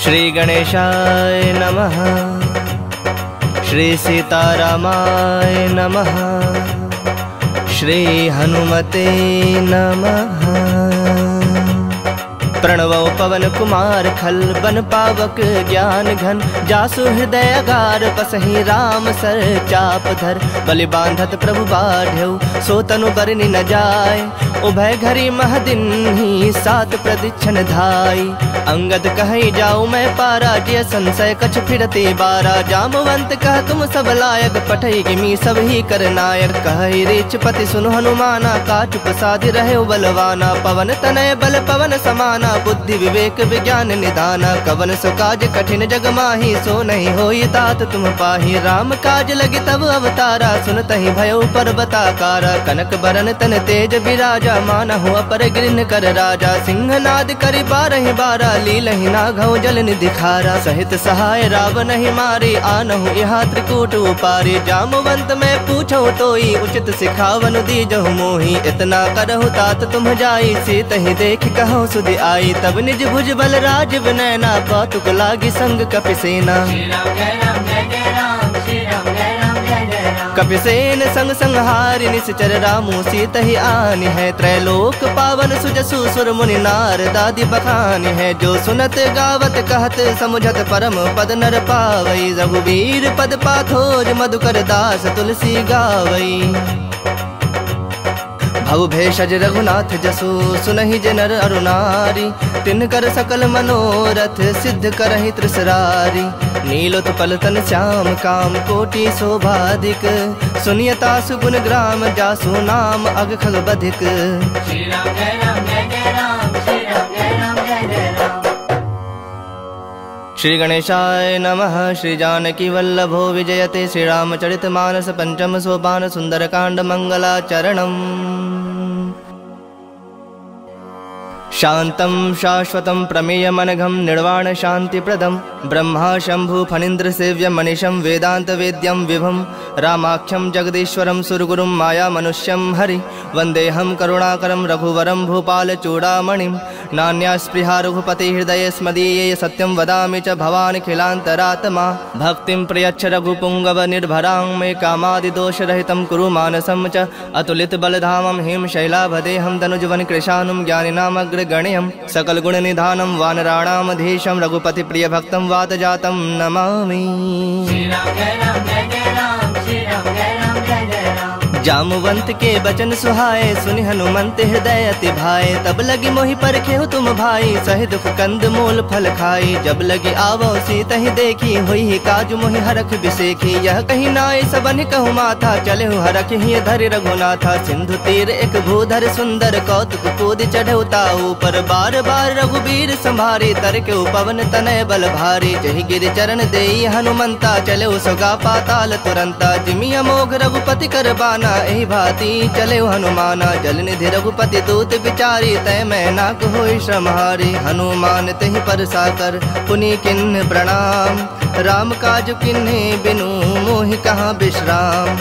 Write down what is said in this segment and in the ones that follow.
श्री गणेशाय नमः। श्री सीतारामाय नमः। श्री हनुमते नमः। प्रणवो पवन कुमार खल बन पावक ज्ञान घन जासु हृदय अगार बसहि राम सर चाप धर बलि बांधत प्रभु बाढ़ऊ सो तनु बरनि न जाय उभय घरी महदिन ही सात प्रदीक्षण धाई अंगद कहि जाऊ मैं पारा जिय संशय कछ फिरते बारा जामवंत कह तुम सब लायक पठई किमी सब ही कर नायक कहि रीछ पति सुन हनुमाना काचु प्रसाद रहे बलवाना पवन तनय बल पवन समाना बुद्धि विवेक विज्ञान निधाना कवन सो काज कठिन जग माही सो नहीं होई तात तुम पाही राम काज लगी तब अवतारा सुनतहि भयो पर्वताकारा कनक बरन तन तेज विराजा मानहु अपर गिरन कर राजा सिंहनाद करि बारहि बारा लीलहि नाघौ जल निधि खारा सहित सहाय रावण ही मारे आनहु यहाँ त्रिकूट उपारे जामवंत मैं पूछो तोई उचित सिखावन दीजहु मोहि इतना करहु तात तुम जाई सीतहि देख कहो सुधि आई तब निज भुज बल राज विनयना कौतुक लागी संग कपिसेना कपिसेन संग संहारि निश्चर रामु सीत ही आनि है त्रैलोक पावन सुजसु सुर मुनि नार दादि बखानि है जो सुनत गावत कहत समुझत परम पद नर पावई रघुवीर पद पाथोज मधुकर दास तुलसी गावई भव भेषज रघुनाथ जसु सुनहि जे नर अरुनारी तिनकर सकल मनोरथ सिद्ध करहि त्रिसरारी नीलोत्पल तन श्याम काम कोटि शोभाधिक सुनियता सुगुण ग्राम जासु नाम अग खग बधिक। श्री राम जय राम जय जय राम श्री राम जय राम जय जय राम। श्री गणेशाय नमः। श्री जानकी वल्लभो विजयते श्री रामचरित मानस पंचम सोपान सुंदरकांड मंगलाचरणम्। शांतं शाश्वतं प्रमेयमनघं निर्वाण शांतिप्रदं ब्रह्मा शंभु फणीन्द्र सेव्यं मनीषं वेदांत वेद्यं विभुं रामाख्यं जगदीश्वरं सुरगुरुं माया मनुष्यं हरि वंदेहं करुणाकरं रघुवरं भूपाल चूड़ामणिं नान्या स्पृहा रघुपति हृदये स्मदीये सत्यं वदामि च भवान् खिलान्तरात्मा भक्तिं प्रयच्छ रघुपुंगव निर्भरां मे कामादिदोषरहितं कुरु मानसं च अतुलित बलधामं हिम शैलाभदेहं तनुजवन कृशानुं ज्ञानिनामग्र गण्यं सकल गुण निधानं वानराणामधीशं रघुपति प्रिय भक्तं वातजातं नमामि। श्री राम जय राम जय जय राम श्री राम जय राम जय जय राम। जामवंत के बचन सुहाए सुनि हनुमंत हृदय अति भाए तब लगी मोहि परखेहु तुम भाई सहि दुख कंद मूल फल खाई जब लगी आवो सीतहि देखी हुई काजु मोहि हरख बिसेखी यह कही नाय सबन कहु माथा चले हरख ही धरि रघुनाथा सिंधु तीर एक भूधर सुंदर कौतुक कूद चढ़ौता ऊपर बार बार रघुबीर संभारी तरके पवन तनय बल भारी जहि गिर चरण देई हनुमंता चले सुगा पाताल तुरंता जिमि अमोघ रघुपति कर बाना एहि भांति चले हनुमाना जल निधि रघुपति दूत विचारी तय मैं नाक होई श्रमहारी हनुमान तहि पर साकर पुनि किन्ह प्रणाम राम काज किन्हे बिनु मोहि कहाँ विश्राम।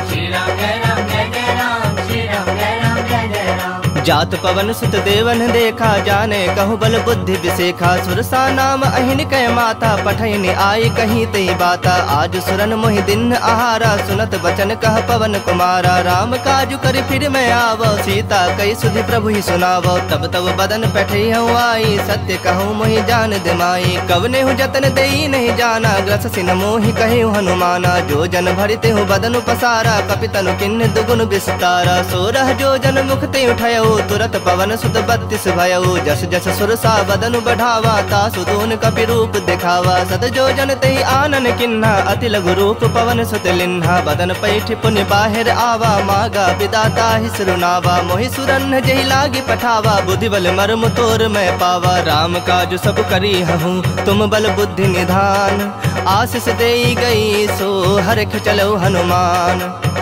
श्री राम जय राम जय जय राम श्री राम जय राम जय जय राम। जात पवन सुत देवन देखा जाने कहु बल बुद्धि विसेखा सुरसा नाम अहिन कै माता पठैनि आई कहीं तई बाता आज सुरन मोहि दिन आहारा सुनत बचन कह पवन कुमारा राम काजु करि फिर मैं आवो सीता कई सुधि प्रभु ही सुनावो तब तब बदन पैठई हूँ आई सत्य कहूँ मोहि जान दिमाई कवने हूँ जतन देई नहीं जाना ग्रस सिन मोहि कहे हनुमाना जो जन भरिते हूँ बदन पसारा कपितनु किन्न दुगुन विस्तारा सोरह जो जन मुखते उठयो तुरत पवन सुत 32 भयऊ जस जस सुरसा बदनु बढ़ावा तासु दून कपि रूप दिखावा सत जो जन तहि आनन किन्हा अति लघु रूप पवन सुत लिन्हा बदन पैठ पुनि बाहिर आवा मागा विदाता ही सुरनावा मोहि सुरन जहि लागी पठावा बुद्धि बल मर्म तोर मैं पावा राम काज सब करी हूँ तुम बल बुद्धि निधान आशीष देई गई सो हरख चलो हनुमान।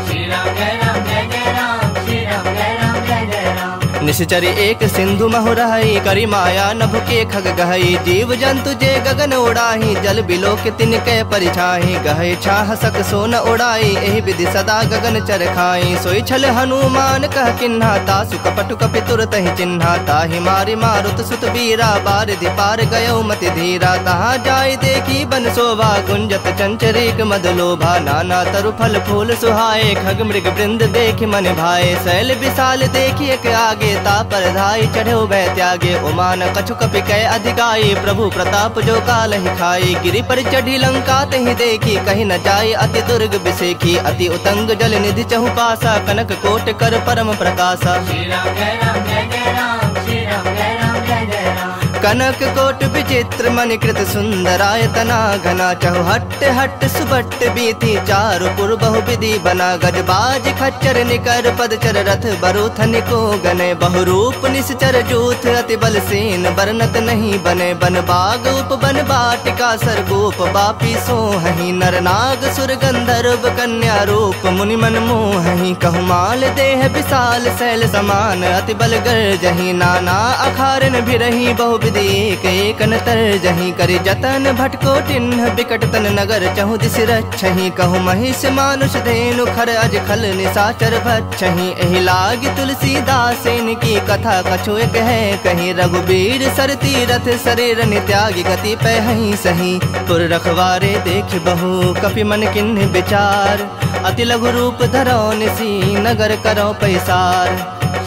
श्री राम जय राम जय जय राम श्री राम जय राम जय जय राम। निश्चरी एक सिंधु महु रही, करी माया नभ के खग गहई। जीव जंतु जे गगन उड़ाही, जल बिलोक तिनके परिछाही। गहे छाह सक सोन उड़ाई, एहि विधि सदा गगन चर खाई। सोई छल हनुमान कह किन्हा, तासु कपटु कपि तुरत ही चिन्हा। ताहि मारि मारुत सुत बीरा, बारिधि पार गयो मति धीरा। तहाँ जाय देखी बन शोभा, गुंजत चंचरीक मद लोभा। नाना तरु फल फूल सुहाए, खग मृग वृंद देख मन भाए। शैल विशाल देखिए के आगे, तापर धाई चढ़ो भय त्यागे। उमान कछु कपि कै अधिकाई, प्रभु प्रताप जो काल ही खाई। गिरि पर चढ़ी लंका तहि देखी, कहीं न जाय अति दुर्ग बिसेखी। अति उतंग जल निधि चहु पासा, कनक कोट कर परम प्रकाशा। श्री राम जय राम जय जय राम, श्री राम जय राम जय जय राम। कनक कोट विचित्र मणिकृत सुंदरायतना घना। चहु हट्ट हट्ट सुबट्ट बीथी, चारु पुर बहु विधि बना। गजबाज खच्चर निकर पदचर, रथ बरूथन को गने। बहुरूप निश्चर जूथ, अति बल सेन बरनत नहीं बने। बन बाग उप बन बाटिका, सरगोप बापी सोहहि। नर नाग सुर गंधर्व कन्या रूप, मुनि मन मोहहि। कहु माल देह विशाल शैल समान, अति बल गर्जहि। नाना अखारन भिरहि, बहु विधि एक एक नतर जहीं। करि जतन भटको टिन्ह, बिकट तन नगर चहु दिस रक्षहि। कहु महिष मानुष धेनु, खर अज खल निशाचर भक्षहि। एहि लागी तुलसीदासेन की, कथा कछु एक है कहीं। रघुबीर सर तीरथ शरीर त्यागी, गति पहहि सही। पुर रखवारे देख बहु, कपि मन किन्ह विचार। अति लघु रूप धरो निसी, नगर करो पैसार।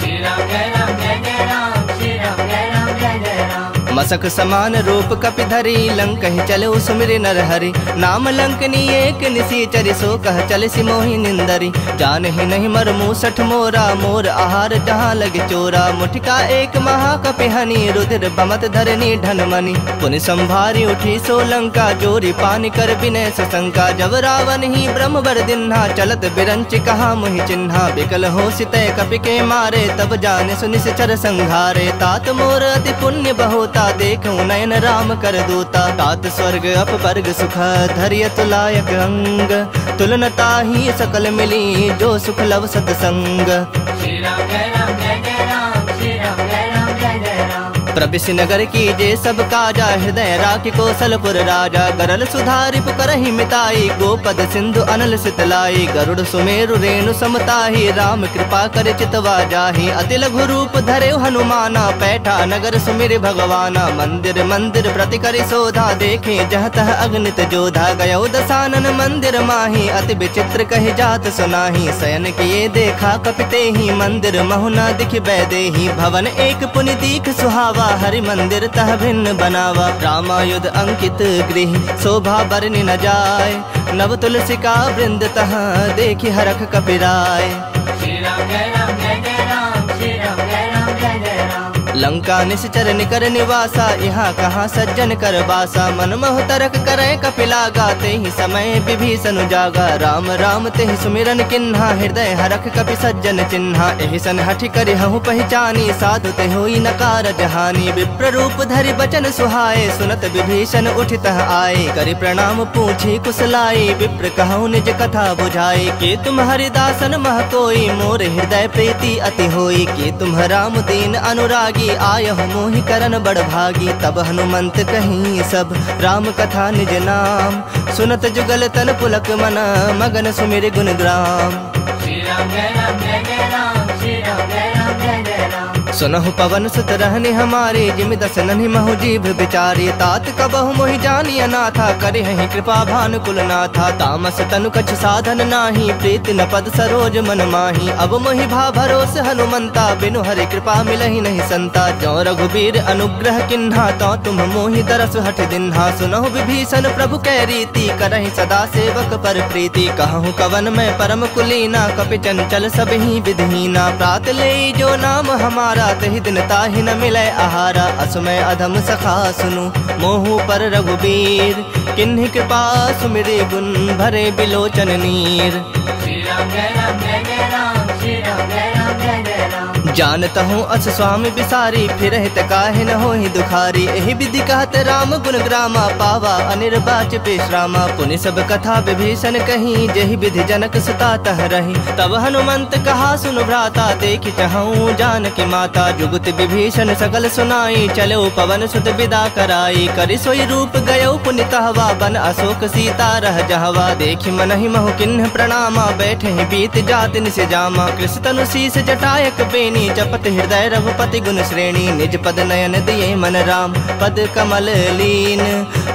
श्री राम जय राम जय जय राम, श्री राम जय राम जय जय राम। मसक समान रूप कपि धरी, लंकहि चलो सुमिर नर हरि। नाम लंकनी एक निशिचरि, सो कह चल सिमोहि निंदरी। जानहि नहीं मर मूसठ मोरा, मोर आहार जहाँ लगे चोरा। मुठिका एक महा कपि हनि, रुधिर बमत धरनी ढन मनि। पुनि संभारी उठी सो लंका, जोरी पानी कर विनय सशंका। जब रावण ही ब्रह्म बर दिन्हा, चलत बिरंच कहा मुहि चिन्हा। विकल हो सितय कपि के मारे, तब जाने सुनिश्चर संघारे। तात मोर अति पुण्य बहुता, देखूं नयन राम कर दूता। तात स्वर्ग अप वर्ग सुख, धैर्य तुलायक अंग। तुलनता ही सकल मिली, जो सुख लव सतसंग। श्री राम जय राम जय जय राम, श्री राम जय राम जय जय राम। प्रविश नगर की जे सब काजा, हृदय राखि कौशलपुर राजा। गरल सुधारि पुकरहि मिताई, गोपद सिंधु अनल सितलाई। गरुड़ सुमेरु रेणु समताही, राम कृपा कर चितवा जाहि। अति लघु रूप धरे हनुमाना, पैठा नगर सुमिर भगवाना। मंदिर मंदिर प्रति करि शोधा, देखे जह तह अगणित जोधा। गयो दसानन मंदिर माही, अति विचित्र कहि जात सुनाही। शयन किए देखा कपिते ही, मंदिर महु न दिख बैदेही। भवन एक पुनि दीख सुहावा, हरि मंदिर तह भिन्न बनावा। रामायुध अंकित गृह, शोभा बरनि न जाय। नव तुलसी का वृंद तहाँ, देखि हरख कपिराय। श्री राम जय राम जय जय राम, श्री राम जय राम जय जय राम। लंका निश्चर निकर निवासा, यहाँ कहाँ सज्जन कर बासा। मन मोह तरक करे कपिलागा, ते ही समय विभीषण जागा। राम राम ते ही सुमिरन किन्हा, हृदय हरख कपि सज्जन चिन्हा। एहि सन हठि करि हहु पहचानी, साधु ते होई नकार जहानी। विप्र रूप धरि बचन सुहाए, सुनत विभीषण उठितः आए। करि प्रणाम पूछी कुशलाई, विप्र कहु निज कथा बुझाई। के तुम हरिदासन मह कोई, मोर हृदय प्रीति अति होई। के तुम राम दीन अनुरागी, आयहु मोहि करन बड़ भागी। तब हनुमंत कहीं सब, राम कथा निज नाम। सुनत जुगल तन पुलक मना, मगन सुमिर गुण ग्राम। श्री राम जय राम जय जय राम, श्री राम जय राम जय जय राम। सुनहु पवन सुत रहनि हमारे, जिमि दस नन्हि महु जीभ बिचारी। तात कबहु मोहि जानिय नाथा, करिहहि कृपा भानुकुल नाथा। तामस तनु कछु साधन नाही, प्रीति न पद सरोज मन माही। अब मोहि भा भरोस हनुमंता, बिनु हरि कृपा मिलहि नहीं संता। जो रघुबीर अनुग्रह किन्हा, तो तुम मोहि तरस हठ दिन्हा। सुनहु विभीषण प्रभु कै रीति, करहि सदा सेवक पर प्रीति। कहूँ कवन में परम कुलीना, कपि चंचल सब ही विधहीना। प्रात ले जो नाम हमारा, तहि दिन ताहि न मिलै आहारा। असमय अधम सखा सुनु, मोहु पर रघुबीर। किन्हि कृपा सुमिरे गुण, भरे बिलोचन नीर। श्री राम जय राम जय जय राम, श्री राम जय राम जय जय राम। जानता हूँ अस स्वामी बिसारी, फिर हित काहे न हो ही दुखारी। एहि विधि कहत राम गुण ग्रामा, पावा अनिर्वाच विश्रामा। पुनि सब कथा विभीषण कही, जेहि विधि जनक सुता तह रही। तब हनुमंत कहा सुन भ्राता, देखि चहूँ जानकी माता। जुगत विभीषण सकल सुनाई, चलो पवन सुत विदा कराई। करि सोई रूप गयो पुनितहवा, बन अशोक सीता रह जहवा। देखि मनहि महु किन्ह प्रणामा, बैठे ही बीत जात निस जामा। कृष्ण तनु शीस जटायक बेनी, जपत हृदय रघुपति गुण श्रेणी। निज पद नयन दिए मन राम, पद कमल लीन।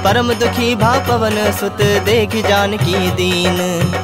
परम दुखी भा पवन सुत, देखि जानकी दीन।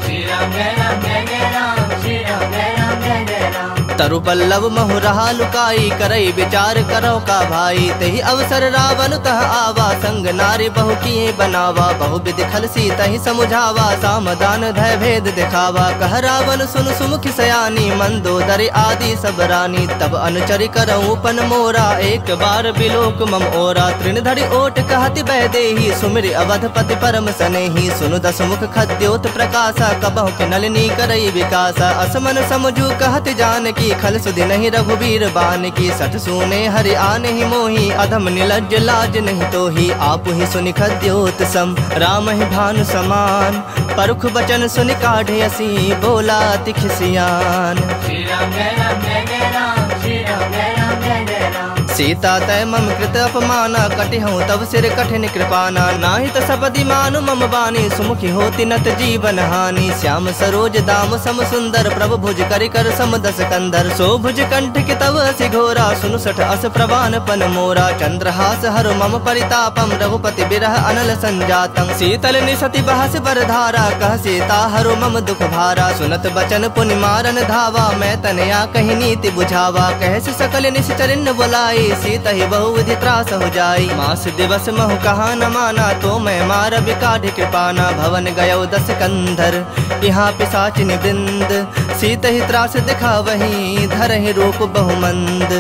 श्री राम जय राम जय जय राम, श्री राम जय राम जय जय राम। तरु पल्लव महु रहा लुकाई, करई विचार करो का भाई। तेहि अवसर रावण तह आवा, संग नारी बहु किए बनावा। बहु विधि खल सीतहि समुझावा, सामदान धय भेद दिखावा। कह रावण सुन सुमुख सयानी, मंदोदरी आदि सब रानी। तब अनुचरि करऊँ पन मोरा, एक बार बिलोक मम ओरा। तृण धरि ओट कहति बह देहि, सुमिरि अवधपति परम सनेहि। सुनु दस मुख खद्योत प्रकाशा, कबहु के नलिनी करई विकासा। असमन समझू कहति जानकी, खल सुधि नहीं रघुबीर बान की। सठ सुने हरि आने ही मोही, अधम निलज्ज लाज नहीं तो ही। आप ही सुनि खद्योत सम, राम ही भानु समान। परुख बचन सुनि काढ़े असी, बोला तिख सियान। श्री राम जय राम जय जय राम, श्री राम जय राम जय जय राम। सीता तय मम कृत अपमाना, कटिहूँ तब सिर कठिन कृपाना। नाहित सपदि मानु मम बानी, सुमुखी होति नत जीवन हानि। श्याम सरोज दाम सम सुंदर, प्रभु भुज करि कर सम दस कंधर। सो भुज कंठ की तव असि घोरा, सुनु सठ अस प्रवान पन मोरा। चंद्रहास हरु मम परितापम, रघुपति बिरह अनल संजातम। शीतल निसति बहस बरधारा, कह सीता हरु मम दुख भारा। सुनत बचन पुनि मारन धावा, मैं तनया कही नीति बुझावा। कहस सकल निश्चरिन बुलाई, सीता ही बहुविधि त्रास हो जाई। मास दिवस महु कहा न माना, तो मैं मार बिकाढ़ कृपाना। भवन गयो दस कंधर, यहाँ पिशाचिनी वृंद। सीता ही त्रास दिखा वही, धरहि रूप बहुमंद।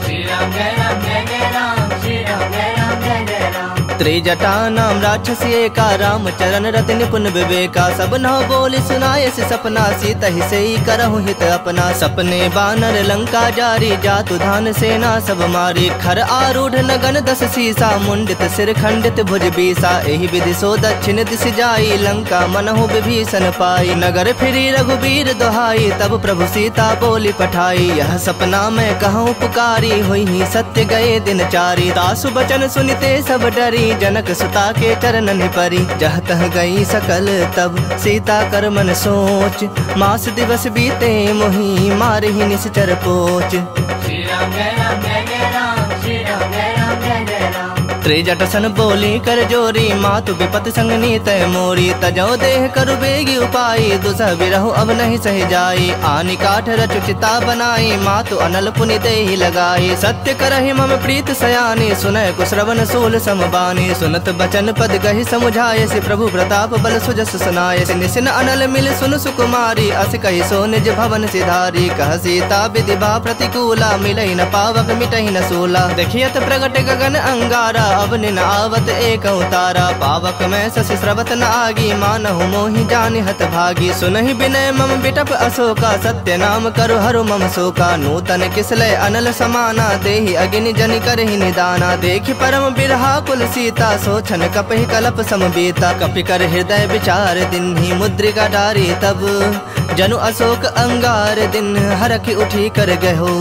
श्री राम जय राम जय जय राम, श्री राम जय राम जय जय राम। त्रिजटा नाम राक्षसी एका, राम चरण रति निपुण विवेका। सब नौ बोली सुनाए से सपना, सीता ही से ही करहु हित अपना। सपने बानर लंका जारी, जातु धान सेना सब मारी। खर आरूढ़ नगन दस सीसा, मुंडित सिर खंडित भुज बीसा। एहि विधि सो दक्षिण दिश जाई, लंका मनहु विभीषण पाई। नगर फिरी रघुबीर दोहाई, तब प्रभु सीता बोली पठाई। यह सपना मैं कहूँ पुकारी, हुई ही सत्य गए दिन चारी। तासु बचन सुनिते सब डरी, जनक सुता के चरणन परी। जह तह गई सकल तब, सीता कर मन सोच। मास दिवस बीते मोही, मारहि निश्चर पोच। श्री राम जय राम जय जय राम, श्री राम जय राम जय जय राम। त्रिजट सन बोली कर जोरी, मातु विपत संग नीत मोरी। तजो देह करु बेगी उपाई, दुसह बिरहु अब नहीं सह जाई। आनि काठ रचु चिता बनाई, मातु अनल पुनि देहि लगाई। सत्य करहि मम प्रीत सयानी, सुनय कुश्रवण सूल समबानी। सुनत बचन पद गहि समुझाय, से प्रभु प्रताप बल सुजस सुनाय। से निसिन अनल मिल सुन सुकुमारी, अस कहि सो निज भवन सिधारी। कह सीता विधि बा प्रतिकूला, मिलहि न पावक मिटहि न सूला। देखियत प्रगट गगन अंगारा, अब निन आवत एक उतारा। पावक में शशि स्रवत न आगी, मानहु मोहि जानि हत भागी। सुनहि विनय मम बिटप अशोका, सत्य नाम करु हरु मम शोका। नूतन किसलय अनल समाना, देहि अग्नि जनि करहि निदाना। देखि परम बिरहा कुल सीता, सोचन कपहि कलप समबीता। कपि कर हृदय विचार दिन्हि, मुद्रिका डारी तब। जनु अशोक अंगार दिन, हरखि उठी कर गहो।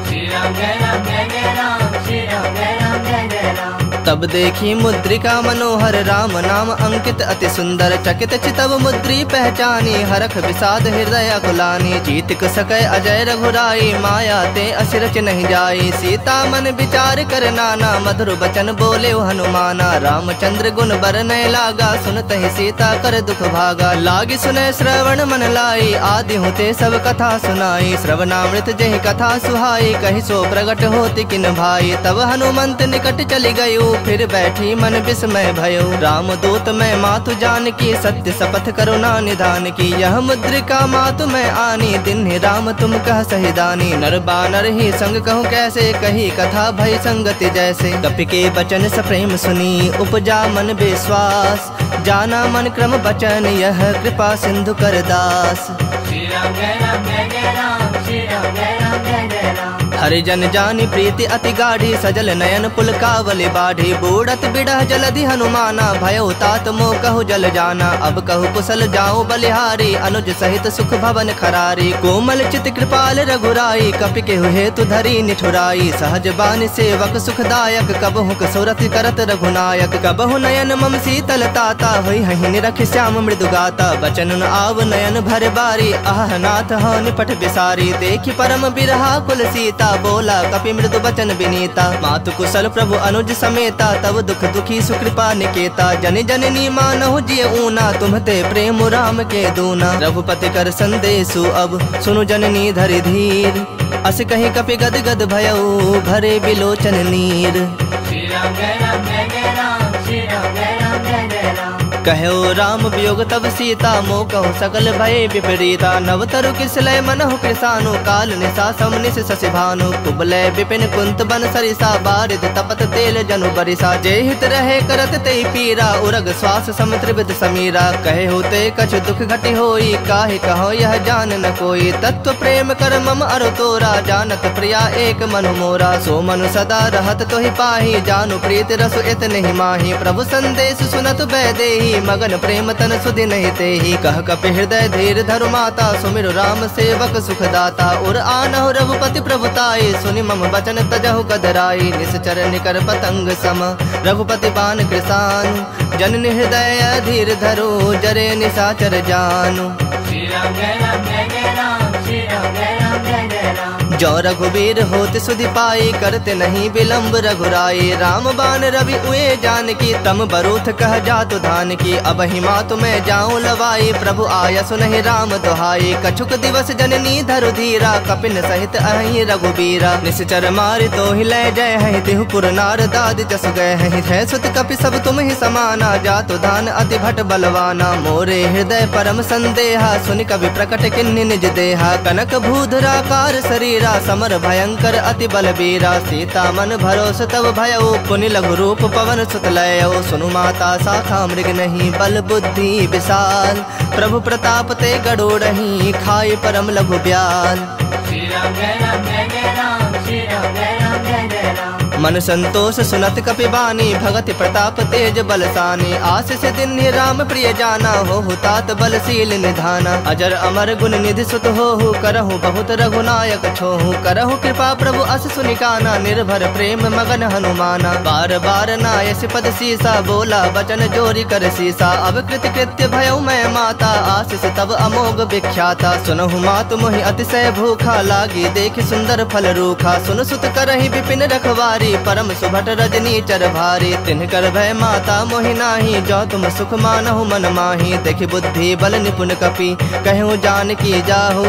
श्री राम जय राम जय जय राम, श्री राम जय राम जय जय राम। तब देखी मुद्रिका मनोहर, राम नाम अंकित अति सुंदर। चकित चितव मुद्री पहचानी, हरख विषाद हृदय कुलानी। जीत सकै अजय रघुराई, माया ते असिरच नहीं जाई। सीता मन विचार कर नाना, मधुर बचन बोले हनुमाना। रामचंद्र गुण बरनय लागा, सुनत ही सीता कर दुख भागा। लागी सुनय श्रवण मन लाई, आदि होते सब कथा सुनाई। श्रवणामृत जहि कथा सुहाई, कहि सो प्रगट होति किन भाई। तब हनुमंत निकट चली गयो, फिर बैठी मन विस्मय भयो। राम दूत मैं मातु जान की, सत्य शपथ करुणा निधान की। यह मुद्रिका मातु मैं आनी, दिन राम तुम कह सही दानी। नर बानर ही संग कहूँ कैसे, कही कथा भई संगति जैसे। कपि के बचन सप्रेम सुनी, उपजा मन विश्वास। जाना मन क्रम बचन, यह कृपा सिंधु कर दास। श्री राम जय राम जय जय राम, श्री राम जय राम जय जय राम। हरिजन जानी प्रीति अति गाढ़ी सजल नयन पुलकावली बाढ़ी बूढ़त बिड़ह जलधि हनुमाना भयो तात मोह कहु जल जाना अब कहु कुशल जाऊं बलिहारी अनुज सहित सुख भवन खरारी कोमल चित कृपाल रघुराई कपि केहु हेतु धरी निठुराई सहज बानी सेवक सुखदायक कबहु कसुरति करत रघुनायक कबहु नयन मम शीतल ताता होई हहि निरख श्याम मृदु गाता बचन न आव नयन भर बारी आह नाथ हो निपट बिसारी देखि परम बिरहा कुल सीता बोला कपि मृदु बचन विनीता मातु कुशल प्रभु अनुज समेता तब दुख दुखी सुकृपा निकेता जन जननी मानहु जिय ऊना तुम्हते प्रेम राम के दूना रघुपति कर संदेशु अब सुनु जननी धरि धीर अस कहीं कपि गद गद भयउ भरे बिलोचन नीर श्री राम जय राम जय जय राम श्री राम जय राम जय जय राम कहो राम वियोग तब सीता मोह कहो सकल भय विपरीता नव तरु किसलय मनहु कृसानु काल निशा समनिस शशि भानु कुबलय विपिन कुंत बन सरिसा बारिद तपत तेल जनु बरिसा जय हित रहे करत ते पीरा उरग श्वास सम त्रिविध समीरा कहे होते कछु दुख घटि होई काहे कहो यह जान न कोई तत्व प्रेम कर मम अरु तोरा जानत प्रिया एक मनु मोरा सो मनु सदा रहत तोहि पाही जानु प्रीति रसु इत नहीं माही प्रभु संदेश सुनत बैदेही मगन प्रेम तन सुधि नहीं तेहि कह कपि हृदय धीर धरु माता सुमिरु राम सेवक सुखदाता उर आनहु रघुपति प्रभुताई सुनि मम बचन तजहु कदराई निश्चर निकर पतंग सम रघुपति बान कृसान जननि हृदय धीर धरो जरे निशाचर जानु श्री राम जय राम जय जय राम श्री राम जय राम जय जय राम जो रघुबीर होत सुधि पाई करते नहीं विलम्ब रघुराई राम बान रवि उए जान की तम बरूथ कह जातु धान की अब हिमा तुम्हें जाऊं लवाई प्रभु आय सुनहि राम दुहाई कछुक दिवस जननी धरु धीरा कपिन सहित अहि रघुबीरा निश्चर मारि तो ही लय जय है तिहुपुर नार दाद जस गए है सुत कपि सब तुम ही समाना जातु धान अति भट बलवाना मोरे हृदय परम संदेहा सुनि कवि प्रकट किन्नि निज देहा कनक भूधराकार शरीरा समर भयंकर अति बलबीरा सीता मन भरोस तब भयउ पुनि लघु रूप पवन सुत लयो सुनु माता शाखा मृग नहीं बल बुद्धि विशाल प्रभु प्रताप ते गड़ोड़हि खाई परम लघु ब्याल श्री राम जय राम जय जय राम श्री राम जय राम जय जय राम मन संतोष सुनत कपि बानी भगति प्रताप तेज बलसानी आशीष दिन राम प्रिय जाना हो तात बलशील निधाना अजर अमर गुण निधि सुत हो करहु बहुत रघुनायक छोहु करहु कृपा प्रभु अस सुनिकाना निर्भर प्रेम मगन हनुमाना बार बार नायस पद सीसा बोला वचन जोरी कर सीसा अब कृत कृत्य भयउ मैं माता आशीष तब अमोघ विख्याता सुनहु मातु मोहि अतिशय भूखा लागी देख सुंदर फल रूखा सुन सुत करहि विपिन रखवारी परम सुभट रजनी चर भारी तिन्ह कर भय माता मोहि नाही जो तुम सुख मानहु मन माही देखि बुद्धि बल निपुण कपि कहूँ जान की जाहु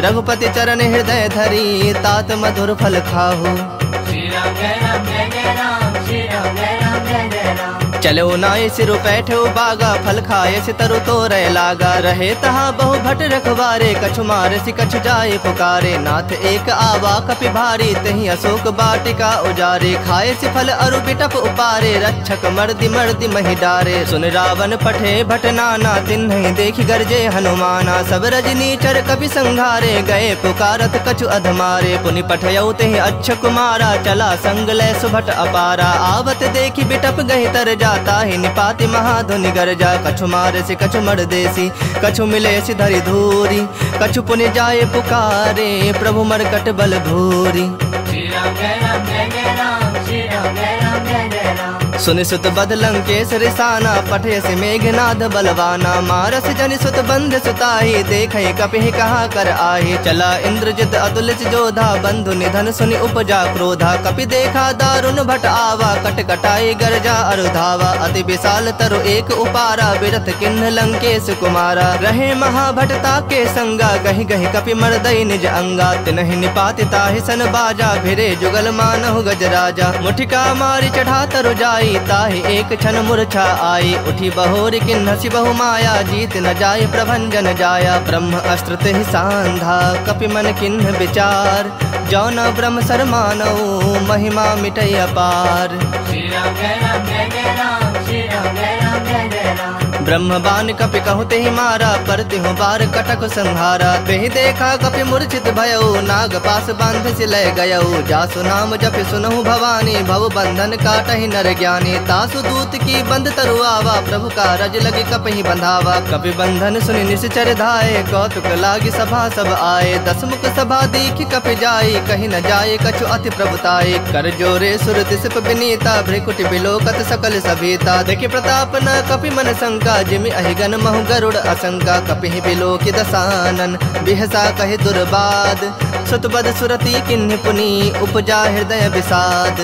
रघुपति चरण हृदय धरी तात मधुर फल खाहु श्री राम जय राम जय जय राम श्री राम जय राम जय जय राम चलो नाय सिर बैठो बागा फल खाए से तरु तो रह लागा रहे तहा बहु भट रखवारे कछु मार सि कछु जाए पुकारे नाथ एक आवा कपि भारी तही अशोक बाटिका उजारे खाए से फल अरु बिटप उपारे रक्षक मर्दि मर्दि महि डारे सुन रावण पठे भट नाना तिन्हि देखि गरजे हनुमाना सब रजनी चर कपि संघारे गए पुकारत कछु अधमारे पुनि पठयौ तेहि अच्छ कुमारा चला संग लय सुभट अपारा आवत देखि बिटप गहि तर जा ताहि निपाति महाधुनि गरजा कछु मार से कछु मर देसी कछु मिले से धरि धूरी कछु पुनि जाए पुकारे प्रभु मरकट बल भूरी श्री राम जय राम जय जय राम श्री राम जय राम जय जय राम सुनि सुत बद लंकेश रिसाना पठे से मेघनाद बलवाना मारस जनि सुत बंध सुताही देखे कपिहि कहा कर आही चला इंद्रजित अतुलित जोधा बंधु निधन सुनि उपजा क्रोधा कपि देखा दारुण भट आवा कट कटाई गरजा अरुधावा अति विशाल तरु एक उपारा बिरथ किन्ह लंकेश कुमारा रहे महाभटता के संगा गहि गहि कपि मर्दई निज अंगा तिनहि निपाति ताहि सन बाजा भिरे जुगल मानहु गजराजा मुठिका मारि चढ़ा तरु जाई ताहि एक क्षण मूर्छा आई उठी बहोरी किन्ह सि बहु माया जीत न जाय प्रभंजन जाया ब्रह्म अस्त्र तेहि सांधा कपि मन किन्ह विचार जौन ब्रह्म सर मानौ महिमा मिटै अपार श्री राम जय राम जय जय राम श्री राम जय राम जय जय राम ब्रह्म बाण कपि कहु तेहि मारा, पर तिहु बार कटक संहारा। तेहि देखा कपि मूर्छित भयउ, नाग पास बांध सिलय गयउ। जासु नाम जपि सुनहु भवानी, भव बंधन काटहि नर ज्ञानी। तासु दूत की बंध तरु आवा, प्रभु का रज लगे कपहि बंधावा। कपि बंधन सुनि निश्चर धाये, कौतुक लागी सभा सब आए। दस मुख सभा दीखि कपि जाई, कहीं न जाए कछु अति प्रभुताई। कर जोरे सुर दिसप विनीता, भ्रिकुटि बिलोकत सकल सभीता। देखि प्रताप न कपि मन शंका, जिमि अहिगन महु गरुड़ असंका। कपिहि बिलोकि दसानन, बिहसा कहि दुर्बाद। सुतबद सुरति किन्हि पुनि, उपजा हृदय विषाद।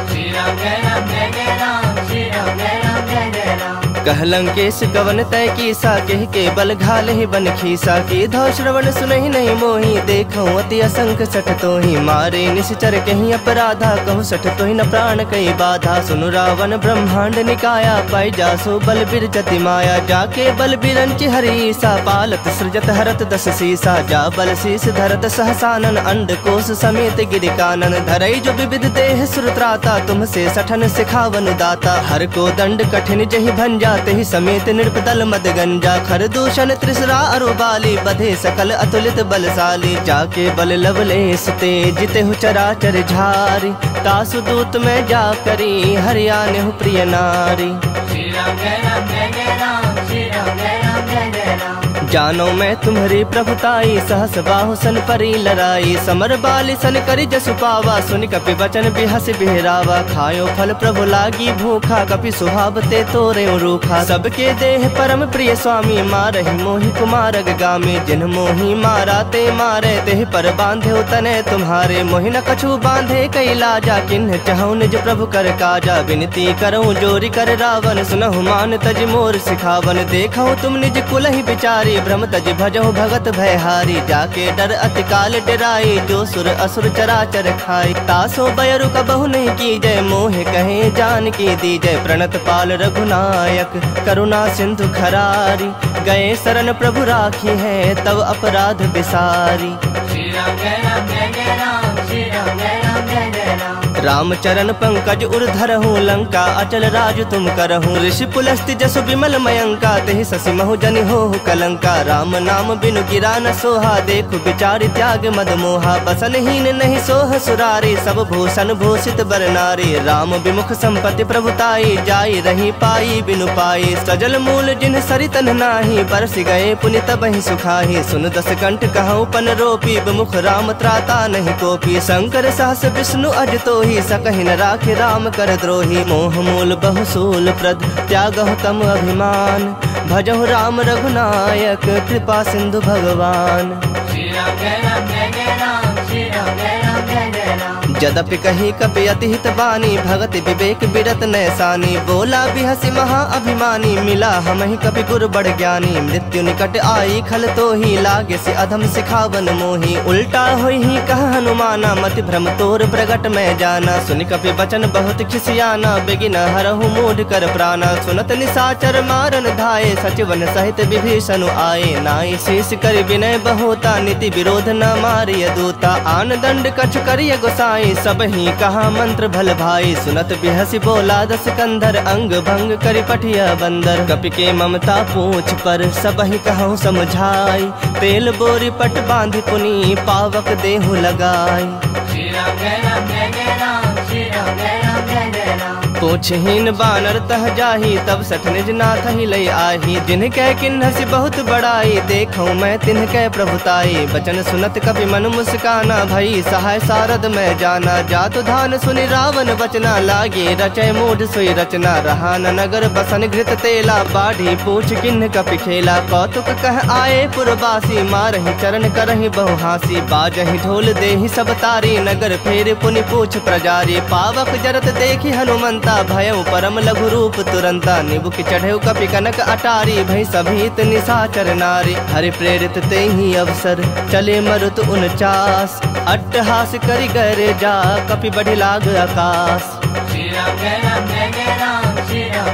श्री राम जय राम जय जय राम, श्री राम जय राम जय जय राम। कहलंकेश गवन तय कीसा, कह के बल घाल ही बन खीसा। की धौ श्रवण सुनहि नहीं मोही, देखऊं अति असंख सठ तोहि। मारे निश्चर कहीं अपराधा, कहु सठ तोहि न प्राण कई बाधा। सुनु रावण ब्रह्मांड निकाया, पाई जासो बल बिरचति माया। जाके बल बिरंच हरीसा, पालत सृजत हरत दस सीसा। जा बल शीस धरत सहसानन, अंड कोश समेत गिरिकानन। धरई जो विविध देह सुरत्राता, तुमसे सठन सिखावन दाता। हर को दंड कठिन जहि भंजा, तेहि समेत नृपदल मद गंजा। खरदूषण त्रिसरा अरुबाली, बधे सकल अतुलित बलशाली। जाके बल लवलेश ते, जितेहु चराचर झारी। तासु दूत में जा करी, हरियानेहु प्रिय नारी। श्री राम जय राम जय जय राम, श्री राम जय राम जय जय राम। जानो मैं तुम्हारी प्रभुताई, सहस बाहु सन परी लड़ाई। समर बाली सन करी जसु पावा, सुनि कपि वचन बिहस बिहरावा। खायो फल प्रभु लागी भूखा, कपि सुहाव ते तोरे रूखा। सबके देह परम प्रिय स्वामी, मारहि मोहि कुमारग गामी। जिन मोहि मारा ते मारे, तेहि पर बांधे तने तुम्हारे। मोहि न कछु बांधे कई लाजा, किन्ह चाहु निज प्रभु कर काजा। विनती करऊं जोरी कर रावण, सुनहु मान तज मोर सिखावन। देखऊं तुम निज कुल ही बिचारी, भ्रम तज भजहु भगत भयहारी। जाके डर अति काल डराई, जो सुर असुर चराचर खाई। तासो बयरु कबहु नहीं की जय, मोहे कहे जान की दी जय। प्रणत पाल रघुनायक, करुणा सिंधु खरारी। गए शरण प्रभु राखी है, तब अपराध बिसारी। श्री राम जय राम जय जय राम, श्री राम जय राम जय जय राम। राम चरण पंकज उर्धरहूँ, लंका अचल राज तुम करहूँ। ऋषि पुलस्ति जसु विमल मयंका, तेहि शशि महु जनि होहु कलंका। राम नाम बिनु गिरा न सोहा, देखु विचारि त्याग मद मोहा। बसनहीन नहीं सोह सुरारी, सब भूषण भूषित बर नारी। राम विमुख संपत्ति प्रभुताई, जाई रही पाई बिनु पाई। सजल मूल जिन सरितन नाही, बरसि गए पुनि तबहि सुखाही। सुन दस कंठ कहूँ पन रोपी, विमुख राम त्राता नहीं कोपी। शंकर सहस विष्णु अज तोहि, सकहि न राखे राम कर द्रोही। मोह मूल बहुसूल प्रद, त्यागहु तम अभिमान। भजहु राम रघुनायक, कृपा सिंधु भगवान। श्री राम जय राम जय जय राम, श्री राम जय राम जय जय राम। जदपि कही कपि अति हित बानी, भगति विवेक बिरत नैसानी। बोला बिहसि महा अभिमानी, मिला हमहि कपि गुर बड़ ज्ञानी। मृत्यु निकट आई खल तोहि, लागे से अधम सिखावन मोहि। उल्टा होई ही कह हनुमाना, मति भ्रम तोर प्रगट में जाना। सुनि कपि वचन बहुत खिसियाना, बेगिन हरहु मूढ़ कर प्राणा। सुनत निशाचर मारन धाये, सचिवन सहित विभीषण आए। नाई शीस कर विनय बहुता, नीति विरोध न मारिय दूता। आन दंड कछ करिय गोसाई, सब ही कहा मंत्र भल भाई। सुनत बिहसि बोला दस कंधर, अंग भंग करि पठिया बंदर। कपि के ममता पूछ पर, सब ही कहूँ समझाई। तेल बोरी पट बांधि पुनि, पावक देहु लगाई। श्री राम जय राम जय जय राम, श्री राम जय राम जय जय राम। पूछहीन बानर तह जाही, तब सठ निज नाथ ही लय आही। जिन्ह कह किन्हसि बहुत बड़ाई, देखूं मैं तिन्ह कह प्रभुताई। वचन सुनत कपि मन मुस्काना, भई सहाय सारद में जाना। जातु धान सुनि रावण बचना, लागे रचय मूढ़ सोई रचना। रहा न नगर बसन घृत तेला, बाढ़ी पूछ किन्ह कपि खेला। कौतुक कह आए पुरवासी, मारहि चरण करहि बहु हासी। बाजहि ढोल देहि सब तारी, नगर फेर पुनि पूछ प्रजारी। पावक जरत देखि हनुमंता, भयउ परम लघु रूप तुरंता। निबुक चढ़ेउ कपि कनक अटारी, भई सभीत निशाचर नारी। हरि प्रेरित तेहि अवसर, चले मरुत 49। अट्टहास करि गरे जा, कपि बढ़ि लाग आकाश। श्री राम जय राम जय जय राम, श्री राम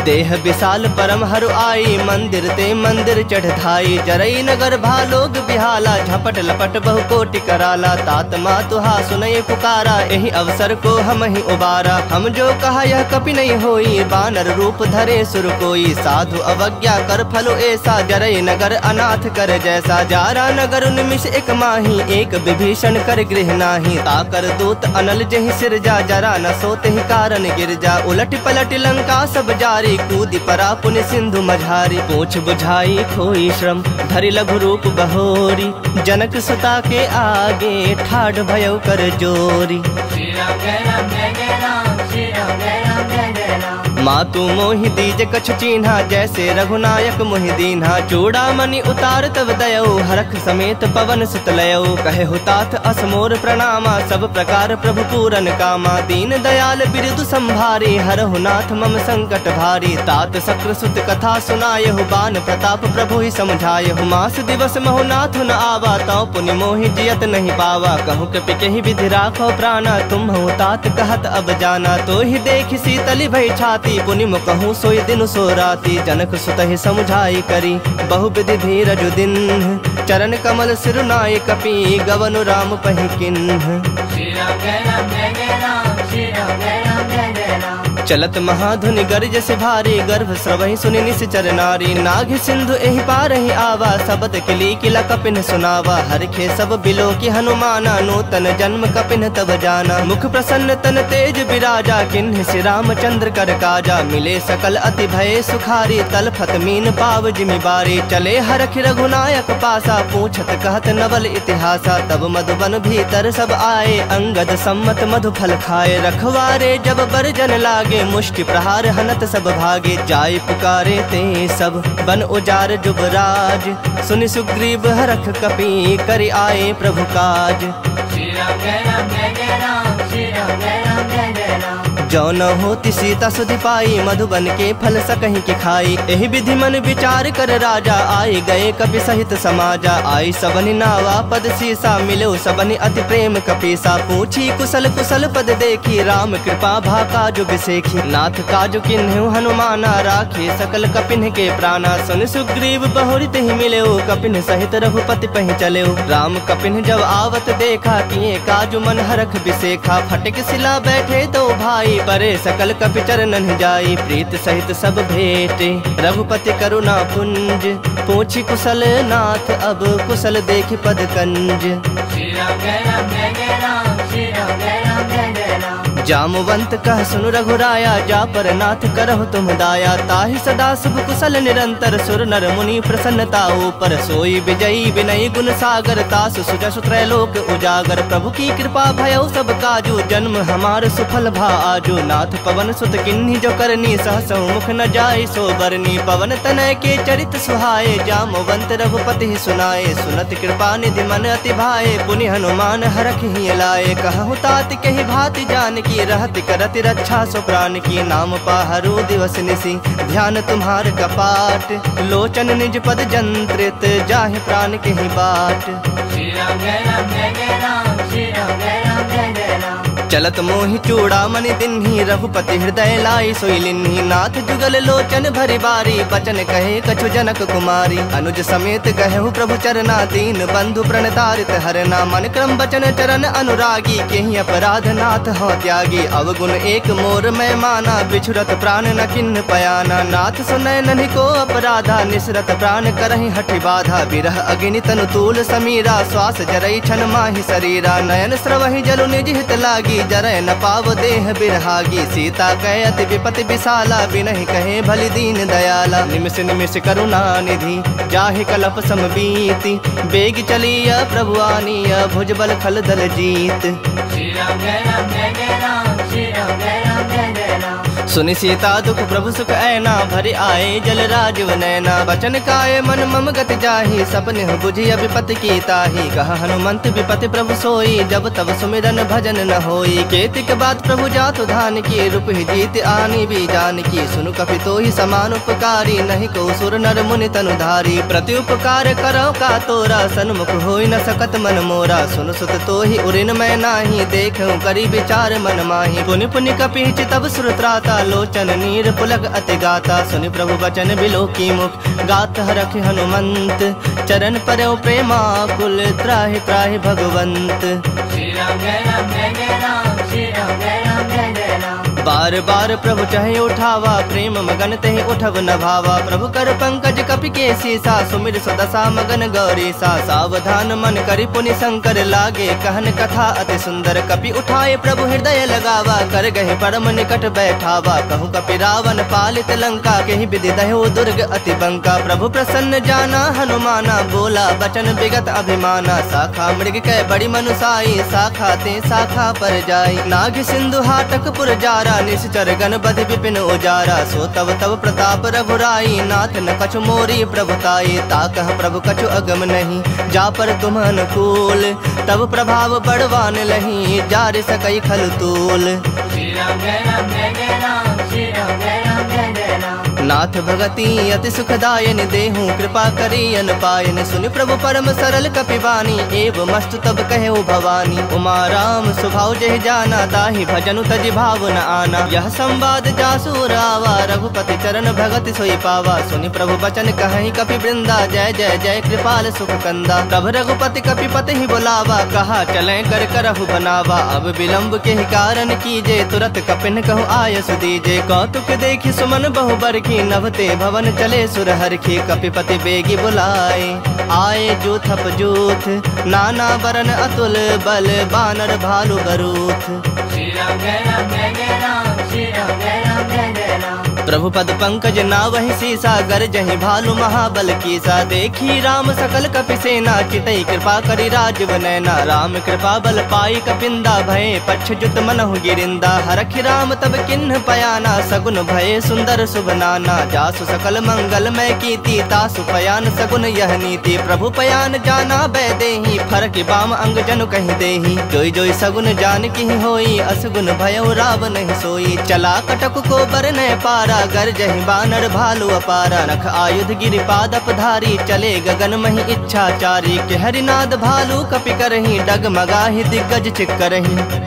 देह विशाल परम हरु आई, मंदिर ते मंदिर चढ़ धाई। जरई नगर भालोग बिहाला, झपट लपट बहु कोटि कराला। तात मातुहा सुनय पुकारा, यही अवसर को हम ही उबारा। हम जो कहा यह कपि नहीं होई, बानर रूप धरे सुर कोई। साधु अवज्ञा कर फलो ऐसा, जरई नगर अनाथ कर जैसा। जारा नगर निमिष एक माही, एक विभीषण कर गृह नाही। ताकर दूत अनल जहि सिरजा, जरा न सोते ही कारण गिरजा। उलट पलट लंका सब जारी, कूदि परा पुण्य सिंधु मझारी। पूछ बुझाई खोई श्रम, धरि लघु रूप बहोरी। जनक सुता के आगे, ठाढ़ भयउ कर जोरी। श्री राम जय राम जय जय राम, श्री राम जय राम जय जय राम। मातु मोहि दीज कछु चीन्हा, जैसे रघुनायक मोहि दीन्हा। चूड़ामणि उतार तब दयऊ, हरख समेत पवन सुत लयऊ। कहे हुतात असमोर प्रणामा, सब प्रकार प्रभु पूरन कामा। दीन दयाल बिरदु संभारी, हरहु नाथ मम संकट भारी। तात सक्र सुत कथा सुनायहु, बान प्रताप प्रभु ही समझायहु। मास दिवस महु नाथ न आवा, तौ पुनि मोहि जियत नहीं पावा। कहूँ कपि केहि विधि राखो प्राणा, तुम हूँ तात कहत अब जाना। तो ही देख शीतली भई छाती, पुनि मुकहूँ सोई दिन सो राती। जनक सुत ही समुझाई करी, बहु विधि धीरज दिन। चरण कमल सिरुनाय कपि, गवनु राम पहि किन्ह। श्री राम जय राम जय जय राम, श्री राम जय राम जय जय राम। चलत महाधुनि गर्ज से भारी, गर्भ स्रवहि सुनि निश्चर नारी। नाग सिंधु एहि पारहि आवा, सबद किली किला कपिन सुनावा। हरखे सब बिलो की हनुमाना, नूतन जन्म कपिन तब जाना। मुख प्रसन्न तन तेज विराजा, किन्ह श्री रामचंद्र कर काजा। मिले सकल अति भय सुखारी, तलफत मीन पाव जिमि बारी। चले हरख रघुनायक पासा, पूछत कहत नवल इतिहासा। तब मधुबन भीतर सब आए, अंगद सम्मत मधु फल खाए। रखवारे जब बरजन लागे, मुष्टि प्रहार हनत सब भागे। जाय पुकारे ते सब, बन उजार जुबराज। सुनि सुग्रीव हरख कपि, करि आए प्रभु काज। श्री राम जय राम जय जय राम, श्री राम जय राम जय जय राम। जो न होती सीता सुधि पाई, मधुबन के फल सकहीं की खाई। एहि विधि मन विचार कर राजा, आए गए कपि सहित समाजा। आई सबनि नावा पद सीसा, मिलो सबनि अति प्रेम कपीसा। पूछी कुशल कुशल पद देखी, राम कृपा भा काजु बिसेखी। नाथ काजु किन्हु हनुमाना, राखे सकल कपिन के प्राणा। सुन सुग्रीव बहुरित ही मिलेऊ, कपिन सहित रघुपति पहि चलेऊ। राम कपिन जब आवत देखा, किए काजु मन हरख बिसेखा। फटक सिला बैठे तो भाई, परे सकल कपि चरणन जाई। प्रीत सहित सब भेटे, रघुपति करुणा पुंज। पूछी कुशल नाथ, अब कुशल देख पद कंज। श्री राम जय राम जय जय राम, श्री राम जय राम जय जय राम। जामवंत कह सुनु रघुराया, जा पर नाथ करहु तुम दाया। ताहि सदा शुभ कुशल निरंतर, सुर नर मुनि प्रसन्नता ऊपर। सोई विजयी विनयी गुण सागर, तासु सुजसु त्रैलोक उजागर। प्रभु की कृपा भयउ सब काजू, जन्म हमार सुफल भा आजू। नाथ पवन सुत किन्ही जो करनी, सहसहु मुख न जाय सो बरनी। पवन तनय के चरित सुहाए, जामवंत रघुपति सुनाए। सुनत कृपा निधि मन अति भाए, पुनि हनुमान हरख ही लाए। कहु तात कहि भाति जानकी, रहत करत रक्षा सो प्राण की। नाम पाहरु दिवस निसी, ध्यान तुम्हार कपाट। लोचन निज पद जंत्रित, जाहि प्राण के ही बाट। श्री राम जय राम जय जय राम, श्री राम जय राम जय जय राम। चलत मोहि चूड़ामणि दिन्ही, रघुपति हृदय लाई सोई लिन्ही। नाथ जुगल लोचन भरि बारी, बचन कहे कछु जनक कुमारी। अनुज समेत गहु प्रभु चरना, दीन बंधु प्रणतारित हरना। मन क्रम बचन चरण अनुरागी, केहि अपराध नाथ हो त्यागी। अवगुण एक मोर मैं माना, बिछुरत प्राण न किन्ह पयाना। नाथ सुनय नन्हि को अपराधा, निसरत प्राण करहि हठि बाधा। बिरह अग्नि तनु तूल समीरा, श्वास जरई छन माहि शरीरा। नयन स्रवहि जलु निज हित लागी, जरय न पाव देह बिरहागी। सीता कहे अति विपति विशाला, बिनहि कहे भलि दीन दयाला। निमिष निमिष करुणा निधि, जाहि कलप सम बीति। बेग चलिया प्रभु आनिया, भुजबल खल दल जीत। श्री राम जय राम जय जय राम, श्री राम जय राम जय जय राम। सुनि सीता दुख प्रभु सुख ऐना, भरि आए जल राजीव नैना। बचन काय मन मम गति जाहि, सपने बुझि विपति की ताहि। कहा हनुमंत विपति प्रभु सोई, जब तब सुमिरन भजन न होई। केतिक बात प्रभु जातु धान की, रूप ही जीत आनी भी जान की। सुनु कपि तो ही समान उपकारी, नहीं को सुर नर मुनि तनु धारी। प्रति उपकार करो का तोरा, सन्मुख होई न सकत मन मोरा। सुन सुत तो ही उरिन मैं नाही, देखूं करी विचार मन माही। पुनि पुनि कपि चितब सुर त्राता, लोचन नीर पुलक अति गाता। सुनि प्रभु बचन बिलो की मुख गात हरख हनुमंत। चरण परयो प्रेमाकुल त्राहि त्राहि भगवंत। श्री राम जय राम जय जय राम, श्री राम जय राम जय जय राम। बार बार प्रभु चहे उठावा, प्रेम मगन तेहि उठब न भावा। प्रभु कर पंकज कपि के सीसा, सुमिर सुदशा मगन गौरीसा। सावधान मन करि पुनि शंकर लागे, कहन कथा अति सुंदर। कपि उठाए प्रभु हृदय लगावा, कर गहे परम निकट बैठावा। कहूँ कपि रावण पालित लंका, केहि विधि दह्यो दुर्ग अति बंका। प्रभु प्रसन्न जाना हनुमाना, बोला बचन विगत अभिमाना। शाखा मृग कै बड़ी मनुसाई, शाखा ते शाखा पर जाई। नाग सिंधु हाटक पुर जारा, निश्चर गण बधि विपिन उजारा। सो तब तब प्रताप रघुराई, नाथ न कछु मोरी प्रभुताई। ताकह प्रभु कछु अगम नहीं, जा पर तुम अनुकूल। तब प्रभाव बड़वान लही, जार सकई खल तूल। श्री राम जय राम जय जय राम, श्री राम जय राम जय जय राम। नाथ भगति अति सुखदायन, देहूँ कृपा करी अन पायन। सुनि प्रभु परम सरल कपिवानी, एव मस्तु तब कहे भवानी। उमा राम स्वभाव जहि जाना, ताहि भजनु तजि भाव न आना। यह संवाद जासु रावा, रघुपति चरण भगति सोई पावा। सुनि प्रभु बचन कहि कपि वृंदा, जय जय जय कृपाल सुख कंदा। तब रघुपति कपिपति ही बुलावा, कहा चलें कर करहु बनावा। अब विलंब के कारण कीजे, तुरत कपिन कहु आयसु दीजे। कौतुक देखि सुमन बहु बरखी, नभते भवन चले सुरहर की। कपिपति बेगी बुलाए, आए जूथप जूथ। नाना बरन अतुल बल, बानर भालु बरूथ। श्री राम जय राम जय जय राम, श्री राम जय राम जय जय राम। प्रभु पद पंकज नावहि सीसा, गरजहि भालु महाबल कीसा। देखी राम सकल कपि सेना, चितई कृपा करि राजीव नैना। राम कृपा बल पाई कपिंदा, भये पक्ष जुत मनहु गिरिंदा। हरखि राम तब किन्ह पयाना, सगुन भये सुंदर शुभ नाना। जासु सकल मंगल मय कीर्ति, तासु पयान सगुन यह नीति। प्रभु पयान जाना बैदेही, फरक बाम अंग जनु कहि देही। जोई जोई सगुन जान की होई, असगुन भयो रावण नहीं सोई। चला कटक को बर नय पारा, गरजहि बानर भालु अपारा। नख आयुध गिरि पादप धारी, चले गगन महि इच्छाचारी। के हरिनाद भालु कपि करहि, डगमगाहि दिग्गज चिक्करहि।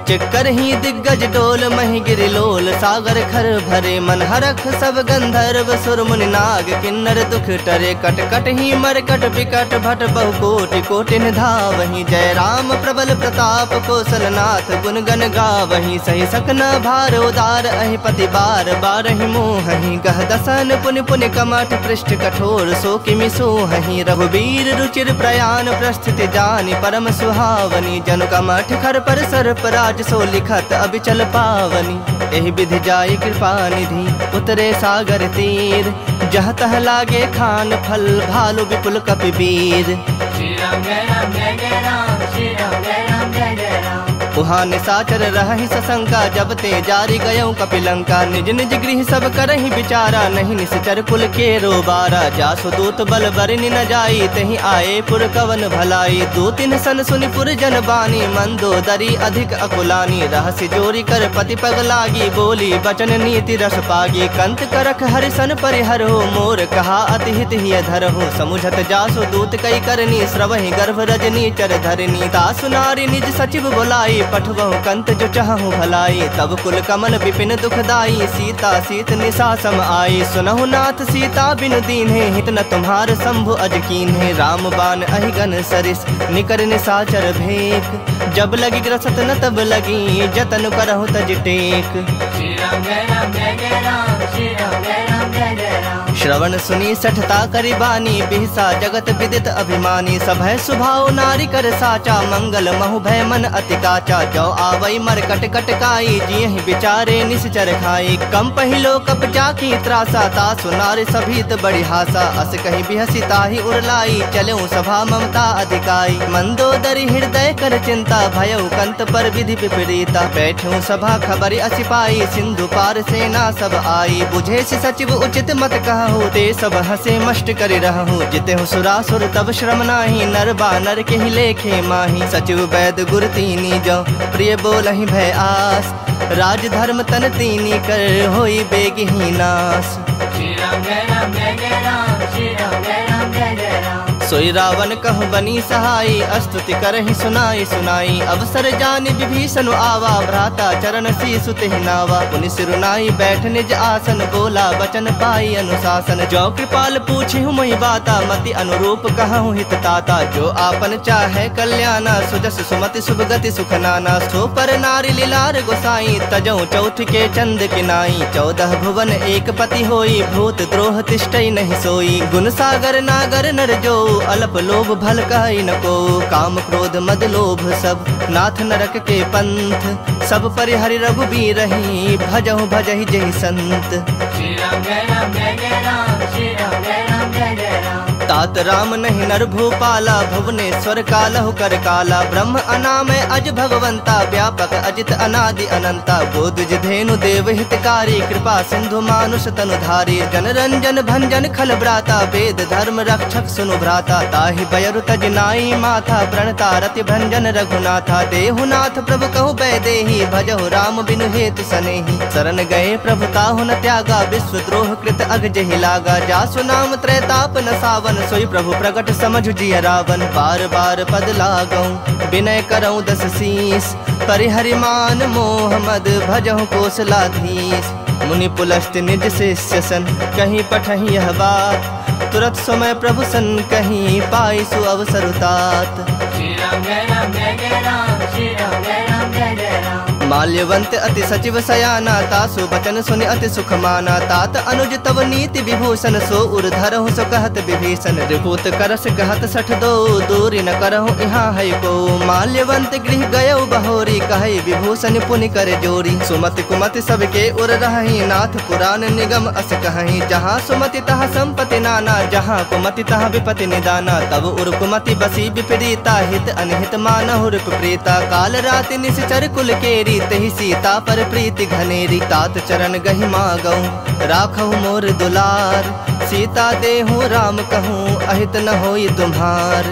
चिक्कर ही दिग्गज डोल, महि गिरि लोल। सागर खर भरे मन हरख, सब गंधर्व सुर मुनि नाग। किन्नर दुख टरे, कट कट ही मरकट बिकट भट। बहु कोटि कोटि निधावहि, जय राम प्रबल प्रताप कौशलनाथ। गुण गण गावहि, सही सकन भार उदार। अहि पति बार बारहि मोहहि, गह दसन पुनि पुनि कमठ। पृष्ठ कठोर सो किमि सोहहि, रघुबीर रुचिर प्रयाण। प्रस्थिति जानि परम सुहावनी, जनु कमठ खर पर सर्प राज। सो लिखत अबिचल पावनी, एहि विधि जाय कृपा निधि। उतरे सागर तीर, जह तह लागे खान फल। भालु विपुल कपि वीर। श्री राम जय राम जय जय राम, श्री राम जय राम जय जय राम। उहाँ निसाचर रहहि सशंका, जब ते जारी गयौ कपिलंका। निज निज गृह सब करहि विचारा, नहीं निश्चर कुल के रोबारा। जासु दूत बल बरनि न जाई, तहि आए पुर कवन भलाई। दो तीन सन सुनि पुर जन बानी, मंदोदरी अधिक अकुलानी। रहस्य जोरी कर पति पग लागी, बोली बचन नीति रस पागी। कंत करख हरिसन परिहर हो, मोर कहा अति हित हिय धर हो। समुझत जासु दूत कई करनी, श्रवहि गर्भ रजनी चर धरनी। तासु नारी निज सचिव बुलाई, पठवहु कंत जो चाहु भलाई। तब कुल कमल विपिन दुखदाई, सीता सीत निशा सम आई। सुनहु नाथ सीता बिनु दीन्हे, हित न तुम्हार शंभु अज कीन्हे। राम बाण अहिगन सरिस, निकर निशाचर भेक। जब लगी ग्रसत न तब लगी, जतन करहु तज टेक। श्री राम जय राम जय जय राम, श्री राम जय राम जय जय राम। श्रवण सुनी सठता करि बानी, बिहसा जगत विदित अभिमानी। सभय सुभाव नारी कर साचा, मंगल महु भय मन अति काचा। जो आवई मरकट कटकाई, जियहि विचारे निश्चर खाई। कम पहिलो कप जाकी त्रासा, तासु नारी सभीत बड़ी हासा। अस कहि बिहसी ताहि उरलाई, चलेउ सभा ममता अधिकाई। मंदोदरी हृदय कर चिंता, भयउ कंत पर विधि विपरीता। बैठू सभा खबर असी पाई, सिंधु पार सेना सब आई। बुझे सि सचिव उचित मत कहु, ते सब हसे मष्ट करि रहु। जितेहु सुरासुर तब श्रम नाही, नर बानर के ही लेखे माही। सचिव वैद गुर तीनी, जो प्रिय बोलहि भय आस। राज धर्म तन तीनी, कर होई बेगहि नास। श्री राम जय राम जय जय राम, श्री राम जय राम जय जय राम। सोई रावण कहु बनी सहाई, स्तुति करहि सुनाई सुनाई। अवसर जानि विभीषण आवा, भ्राता चरण सीसु तेहि नावा। पुनि सिरुनाई बैठ निज आसन, बोला बचन पाई अनुशासन। जो कृपाल पूछिहु मोहि बाता, मति अनुरूप कहूँ हित ताता। जो आपन चाहे कल्याणा, सुजस सुमति शुभ गति सुख नाना। सो पर नारी लीलार गोसाई, तजऊ चौथ के चंद किनाई। 14 भुवन एक पति होई, भूत द्रोह तिष्ठई नहीं सोई। गुण सागर नागर नर जो, अल्प लोभ भल कहि न को। काम क्रोध मद लोभ सब, नाथ नरक के पंथ। सब परिहरि रघुबीर रही, भजहु भजहि जहि संत। श्री राम जय राम जय जय राम, श्री राम जय राम जय जय राम। तात राम नहीं नर भूपाला, भुवनेश्वर कालहु कर काला। ब्रह्म अनामय अज भगवंता, व्यापक अजित अनादि अनंता। बोधि धेनु देव हितकारी, कृपा सिंधु मानुष तनुधारी। जन रंजन भंजन खल ब्राता, वेद धर्म रक्षक सुनु भ्राता। ताहि बयरु तज नाई माथा, प्रणता रति भंजन रघुनाथा। देहुनाथ प्रभु कहु बैदेही, भजहु राम बिनु हेतु सनेही। शरण गए प्रभु ताहु न त्यागा, विश्व द्रोह कृत अग जहि लागा। जासु नाम त्रैताप न सावन, सोई प्रभु प्रगट समझ जिय रावण। बार बार पद लागऊं, विनय करऊं 10 शीस। परिहरि मान मोह मद, भजहु कौशलाधीश। मुनि पुलस्त निज शिष्य सन, कहीं पठहि यह बात। तुरत समय प्रभु सन, कहीं पाई सु अवसर तात। श्री राम जय राम जय जय राम, श्री राम जय राम जय जय राम। माल्यवंत अति सचिव सयाना, तासु बचन सुनि अति सुख माना। तात अनुज तव नीति विभूषण, सो उर धरहु सो कहत विभीषण। रिपुत करस कहत 62, दूरी न करहु यहाँ है को। माल्यवंत गृह गयउ बहोरी, कहै विभूषण पुनि कर जोरी। सुमति कुमति सबके उर रहहि, नाथ पुराण निगम अस कहहि। जहाँ सुमति तहाँ संपत्ति नाना, जहाँ कुमति तहाँ विपति निदाना। तब उर कुमति बसी विपरीता, हित अनहित मानहु रिप प्रीता। काल राति निश्चर कुल केरी, तेहि सीता पर प्रीति घनेरी। तात चरण गहि मागऊं, राखहु मोर दुलार। सीता देहु राम कहूँ, अहित न होई तुम्हार।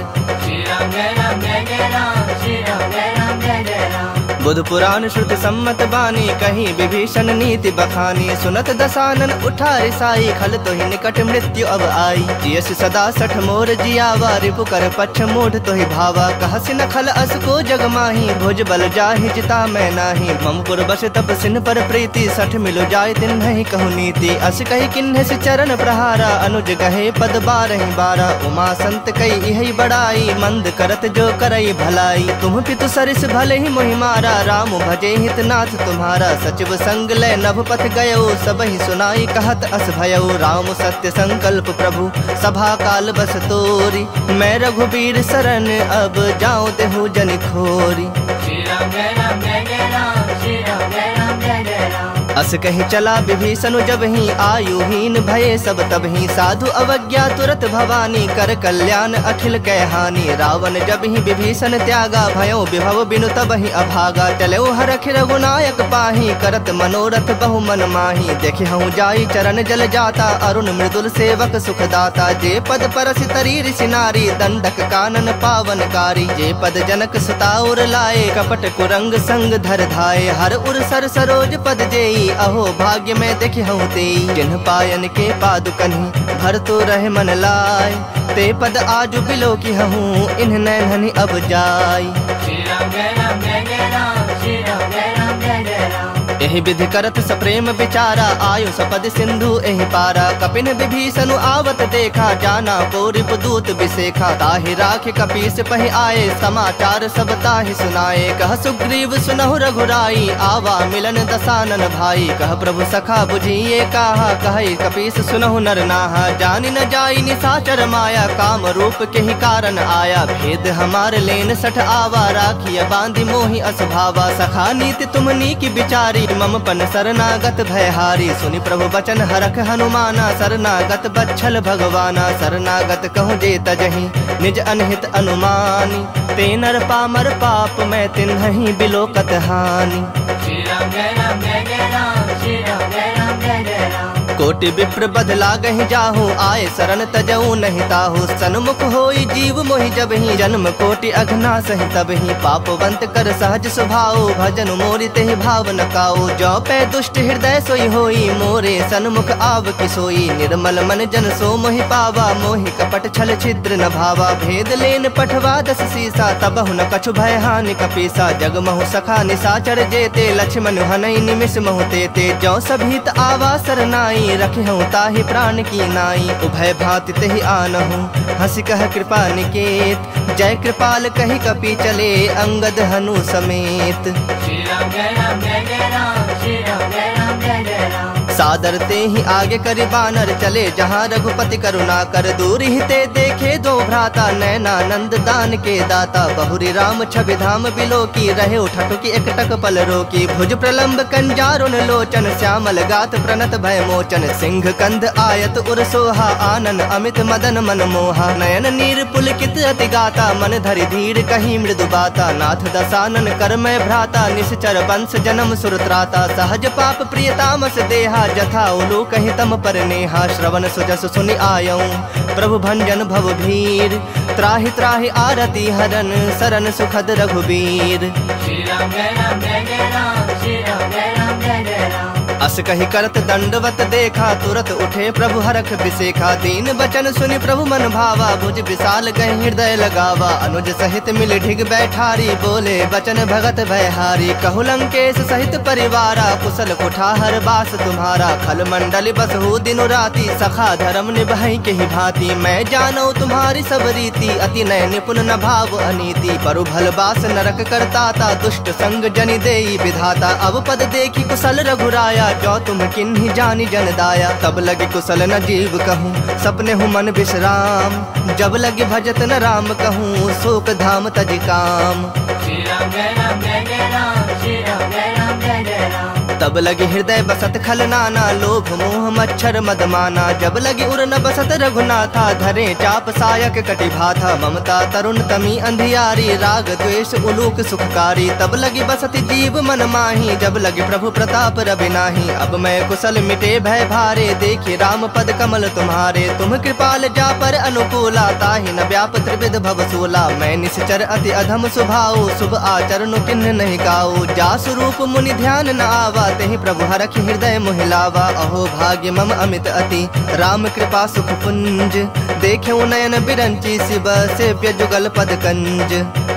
श्री राम जय राम जय जय राम, श्री राम जय राम जय जय राम। बुध पुराण श्रुति सम्मत बानी, कहीं विभीषण नीति बखानी। सुनत दसानन उठा रिसाई, खल तो ही निकट मृत्यु अब आई। जियस सदा 60 मोर जियावा, रिपु कर पक्ष मूढ़ तो ही भावा। कहसि न खल अस को जग माही, भुज बल जाहि जिता मैं नाही। ममपुर बस तप सिन पर प्रीति, 60 मिलो जाय तिन नहीं कहु नीति। अस कही किन्ह से चरण प्रहारा, अनुज गहे पद 12 उमा संत कई यही बड़ाई, मंद करत जो करई भलाई। तुम पितु सरिस भले ही मोहि मारा, राम भजे हितनाथ तुम्हारा। सचिव संग लय नभ पथ गयो, सबहि सुनाई कहत अस भयउ। राम सत्य संकल्प प्रभु, सभा काल बस तोरी। मैं रघुबीर शरण, अब जाऊं देहु जनि खोरी। श्री राम जय राम जय जय राम, श्री राम जय राम जय जय राम। अस कही चला विभीषण जब ही, आयुहीन भये सब तब ही। साधु अवज्ञा तुरत भवानी, कर कल्याण अखिल कै हानि। रावण जब ही विभीषण त्यागा, भयो विभव बिनु तब ही अभागा। चलो हरख रघुनायक पाही, करत मनोरथ बहु मन माही। देखे हूँ जाई चरण जल जाता, अरुण मृदुल सेवक सुखदाता। जे पद परसि तरी ऋषि नारी, दंडक कानन पावनकारी। जे पद जनक सुता उर लाए, कपट कुरंग संग धर धाये। हर उर सर सरोज पद जेई, अहो भाग्य में देखि हूँ तेई। जिन्ह पायन के पादुकन्हि, भर तो रहे मन लाय। ते पद आजु बिलो की हूँ, इन्ह नैनहि अब जाय। श्री राम जय राम जय जय राम, श्री राम जय राम जय जय राम। एहि विधि करत सप्रेम विचारा, आयु सपद सिंधु एहि पारा। कपिन विभीषण आवत देखा, जाना को रिपुदूत बिसेखा। ताहि राख कपीस पहि आए, समाचार सब ताहि सुनाए। कह सुग्रीव सुनहु रघुराई, आवा मिलन दसानन भाई। कह प्रभु सखा बुझिए काहा, कहि कपीस सुनहु नर नाहा। जानि न जाई निशाचर माया, काम रूप के ही कारण आया। भेद हमार लेन 60 आवा, राखिय बांधि मोहि असभावा। सखा नीति तुमनी की विचारी, मम पन शरणागत भयहारी। सुनि प्रभु बचन हरख हनुमाना, शरणागत बच्छल भगवाना। शरणागत कहूँ जे तजहि, निज अनहित अनुमानी। ते नर पामर पाप, मैं तिन्हि बिलोकत हानि। श्री राम जय राम जय जय राम, श्री राम जय राम जय जय राम। कोटि विप्र बदला गहि जाहू, आए शरण तजऊ नहीं ताहू। सन्मुख होई जीव मोहि जब ही, जन्म कोटि अघना सहि तब ही। पापवंत कर सहज स्वभाव, भजन मोरि तेहि भाव न काऊ। जो पै दुष्ट हृदय सोई होई, मोरे सन्मुख आव कि सोई। निर्मल मन जन सो मोहि पावा, मोहि कपट छल छिद्र न भावा। भेद लेन पठवा दस सीसा, तबहु न कछु भय हानि कपीसा। जग महु सखा निसाचर जेते, लक्ष्मण हनई निमिष महु तेते। जो सभीत आवा सरनाई, रखे हूँ ताहि प्राण की नाई। उभय भांति तेहि आनहु, हंसी कह कृपा निकेत। जय कृपाल कहि कपि चले, अंगद हनु समेत। श्री राम जय राम जय जय राम, श्री राम जय राम जय जय राम। सादर ते ही आगे करि बानर चले, जहाँ रघुपति करुणा कर। दूर ही ते देखे दो भ्राता, नैनानंद दान के दाता। बहुरी राम छवि धाम बिलो की, रहे उठटु की एकटक पल रोकी। भुज प्रलंब कंजारुन लोचन, श्यामल गात प्रणत भय मोचन। सिंह कंध आयत उर सोहा, आनन अमित मदन मन मोहा। नयन नीर पुलकित अति गाता, मन धरि धीर कही मृदु बाता। नाथ दसानन कर मैं भ्राता, निश्चर वंश जन्म सुरत्राता। सहज पाप प्रियतामस देहा, जथा उलू कहि तम पर नेहा। श्रवण सुजस सुनि आयऊं, प्रभु भंजन भव भीर। त्राहि त्राहि आरती हरन, सरन सुखद रघुबीर। श्री राम जय राम जय जय राम, श्री राम जय राम जय जय राम। अस कहि करत दंडवत देखा, तुरत उठे प्रभु हरख बिसेखा। दीन बचन सुनि प्रभु मन भावा, भुज विशाल कहि हृदय लगावा। अनुज सहित मिल ढिग बैठारी, बोले बचन भगत भयहारी। कहु लंकेश सहित परिवारा, कुशल कुठार बास तुम्हारा। खल मंडल बसहु दिनु राति, सखा धर्म निभाई के ही भांति। मैं जानो तुम्हारी सब रीति, अति नय निपुण न भाव अनीति। परु भल बास नरक करताता, दुष्ट संग जनि देई विधाता। अब पद देखी कुशल रघुराया, जो तुम किन्हीं जानी जन दाया। तब लगे कुशल न जीव कहूँ, सपने हूँ मन विश्राम। जब लगे भजत न राम कहूँ, शोक धाम तज काम। श्री राम जय राम जय जय राम, श्री राम जय राम जय जय राम। तब लगे हृदय बसत खल नाना, लोभ मोह मच्छर मद माना। जब लगे उर न बसत रघुनाथा, धरे चाप सायक कटि भाथा। ममता तरुण तमी अंधियारी, राग द्वेष उलूक सुखकारी। तब लगी बसत जीव मन माही, जब लगे प्रभु प्रताप रवि नाही। अब मैं कुशल मिटे भय भारे, देखी राम पद कमल तुम्हारे। तुम कृपाल जा पर अनुकूला, ताहि न व्याप त्रिविध भव सूला। मैं निश्चर अति अधम स्वभाव, शुभ आचरण किन्ह नहीं गाऊ। जा स्वरूप मुनि ध्यान न आवा, तेहि प्रभु हरख हृदय मोहिलावा। अहो भाग्य मम अमित अति, राम कृपा सुख पुंज। देखे नयन बिरंची, शिव सेव्य जुगल पद कंज।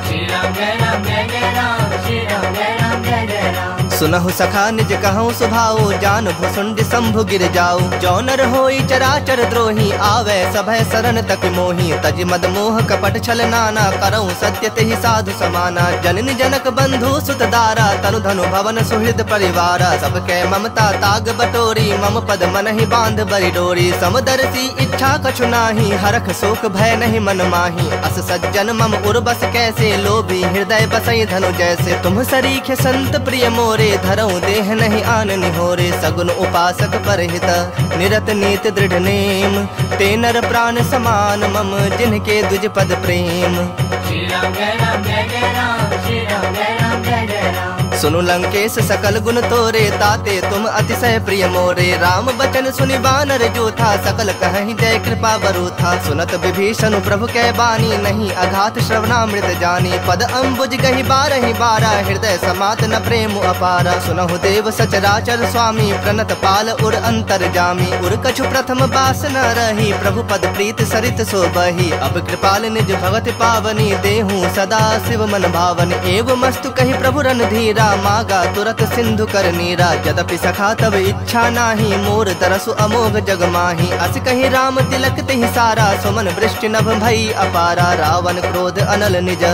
श्री राम जय राम जय जय राम, श्री राम जय राम जय जय राम। सुनहु सखा निज कहूँ सुभाओ, जान भुसुंड शंभु गिर जाऊ। जो नर होई चराचर द्रोही, आवे सभय शरण तक मोही। तज मद मोह कपट छल नाना, करऊँ सत्य तेहि साधु समाना। जननी जनक बंधु सुत दारा, तनु धनु भवन सुहृद परिवारा। सबके ममता ताग बटोरी, मम पद मन ही बांध बरि डोरी। समदर्शी इच्छा कछु नाही, हरख शोक भय नहीं मन माही। अस सज्जन मम उर्बस कैसे, लोभी हृदय बसई धनु जैसे। तुम सरीखे संत प्रिय मोरे, धरऊँ देह नहीं आन निहोरे। सगुन उपासक परहित, निरत नीत दृढ़ नेम। ते नर प्राण समान मम, जिनके दुज पद प्रेम। श्री राम जय राम जय जय राम, श्री राम जय राम जय जय राम। सुनु लंकेश सकल गुण तोरे, ताते तुम अतिशय प्रिय मोरे। राम बचन सुनि बानर जो था, सकल कहीं जय कृपा बरु था। सुनत विभीषण प्रभु कै बानी, नहीं अघात श्रवणामृत जानी। पद अम्बुज गहि बारहि बारा, हृदय समात न प्रेम अपारा। सुनहु देव सचराचर स्वामी, प्रणत पाल उर अंतर जामी। उर कछु प्रथम बास न रही, प्रभु पद प्रीत सरित सो बही। अब कृपाल निज भगत पावनी, देहूँ सदा शिव मन भावन। एवं मस्तु कही प्रभु रणधीरा, मागा तुरत सिंधु कर नीरा। यद्यपि सखा तब इच्छा नाही, मोर तरसु अमोघ जग माही। अस कही राम तिलक तिहि सारा, सुमन वृष्टि नभ भई अपारा। रावण क्रोध अनल निज,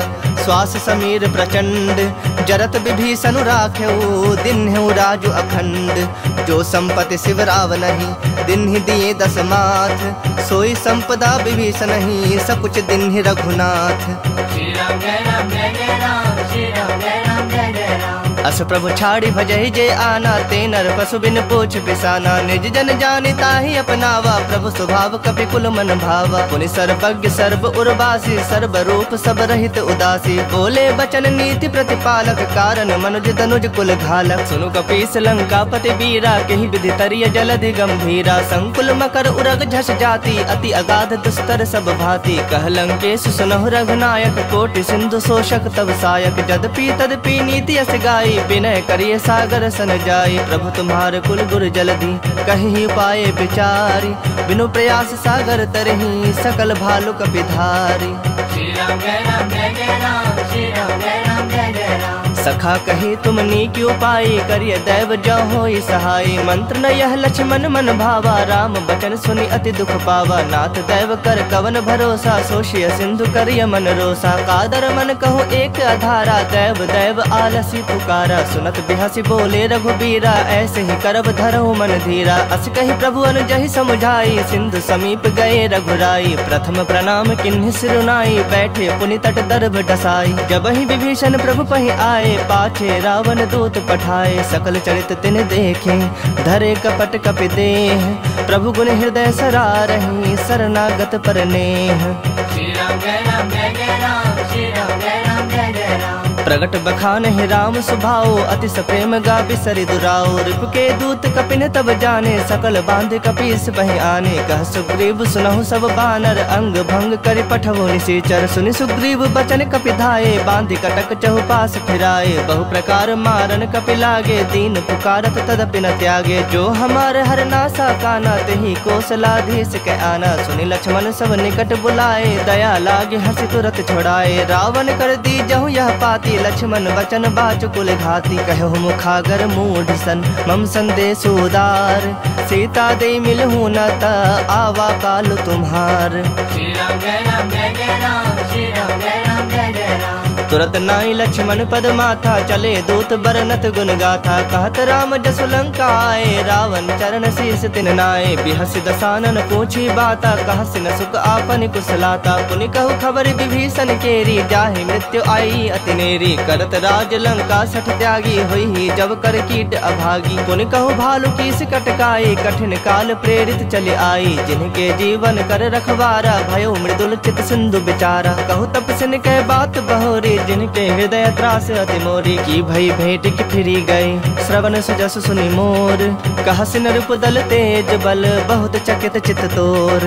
श्वास समीर प्रचंड। जरत विभीषण राखेऊ, दिन्हु राजु अखंड। जो संपत्ति शिव राव नहीं, दिन्हि दिए दस माथ। सोई संपदा विभीषण नहीं, सकुच दिन्हि रघुनाथ। श्री राम जय राम जय जय राम, श्री राम जय राम जय जय राम। अस प्रभु छाड़ी भजहि जे आना, ते नर पशु बिन पूछ पिसाना। निज जन जानि ताहि अपनावा, प्रभु स्वभाव कपि कुल मन भावा। पुनि सर्वज्ञ सर्व उर्वासी, सर्व रूप सब रहित उदासी। बोले बचन नीति प्रतिपालक, कारण मनुज तनुज कुल घालक। सुनु कपीस लंकापति बीरा, केहि विधि तरिय जलधि गंभीरा। संकुल मकर उरग झस जाति, अति अगाध दुस्तर सब भांति। कह लंकेश सुनहु रघुनायक, कोटि सिंधु शोषक तब सायक। जदपि तदपि नीति यस गाई, विनय करिय सागर सन जाई। प्रभु तुम्हार कुल गुर जलधि, कहि पाए विचारी। बिनु प्रयास सागर तरहि, सकल भालु कपिधारी। श्री राम जय राम जय जय राम, श्री राम जय राम जय जय राम। सखा कही तुम नीक उपाय, करिय दैव जो होई सहाय। मंत्र न यह लक्ष्मण मन भावा, राम बचन सुनि अति दुख पावा। नाथ दैव कर कवन भरोसा, सोशिय सिंधु करिय मन रोसा। कादर मन कहो एक आधारा, दैव दैव आलसी पुकारा। सुनत बिहसी बोले रघुबीरा, ऐसे ही करब धरहु मन धीरा। अस कही प्रभु अनुजहि समुझाई, सिंधु समीप गए रघुराई। प्रथम प्रणाम किन्हि सिरुनाई, बैठे पुनि तट दर्भ डसाई। जबहि विभीषण प्रभु पहि आए, पाछे रावण दूत पठाए। सकल चरित तिन देखे, धरे कपट कपि देह। प्रभु गुण हृदय सरारहि, शरणागत पर नेह। श्री राम जय राम जय जय राम, श्री राम जय राम जय जय राम। प्रगट बखान ही राम सुभाओ, अति सप्रेम गा बिसरि दुराओ। रिप के दूत कपिन तब जाने, सकल बांध कपीस बहि आने। कह सुग्रीव सुनहु सब बानर, अंग भंग करि पठवो निशाचर। सुनि सुग्रीव बचन कपि धाये, बांधि कटक चहुपास फिराए। बहु प्रकार मारन कपि लागे, दीन पुकारत तदपि न त्यागे। जो हमार हर नासा काना, तेहि कौशलाधीश के आना। सुनि लक्ष्मण सब निकट बुलाए, दया लागे हंसी तुरत छोड़ाए। रावण कर दी जहु यह पाती, लक्ष्मण बचन बाचु कुल घाती। कहु मुखागर मूढ़ सन, मम संदेश उदार। सीता दे मिलहु न ता, आवा काल तुम्हार। श्री राम जय राम जय जय राम, श्री राम जय राम जय जय राम। तुरत नाई लक्ष्मण पद माथा, चले दूत बरनत गुण गाथा। कहत राम जसु लंका आए, रावण चरण शीस तिन नाए। बिहसि दसानन पूछी बाता, कहसि न सुख आपन कुशलाता। पुनि कहु खबर विभीषण केरी, जाहि मृत्यु आई अति नेरी। करत राज लंका सठ त्यागी, होई जब कर कीट अभागी। पुनि कहु भालु कीस कटकाई, कठिन काल प्रेरित चले आई। जिनके जीवन कर रखवारा, भयो मृदुल चित सिंधु बिचारा। कहु तपसिन के बात बहोरी, जिनके हृदय त्रास अति मोरी। की भई भेंट की फिरी गए, श्रवण सुजस सुनि मोर। कहसिन रूप दल तेज बल, बहुत चकित चित तोर।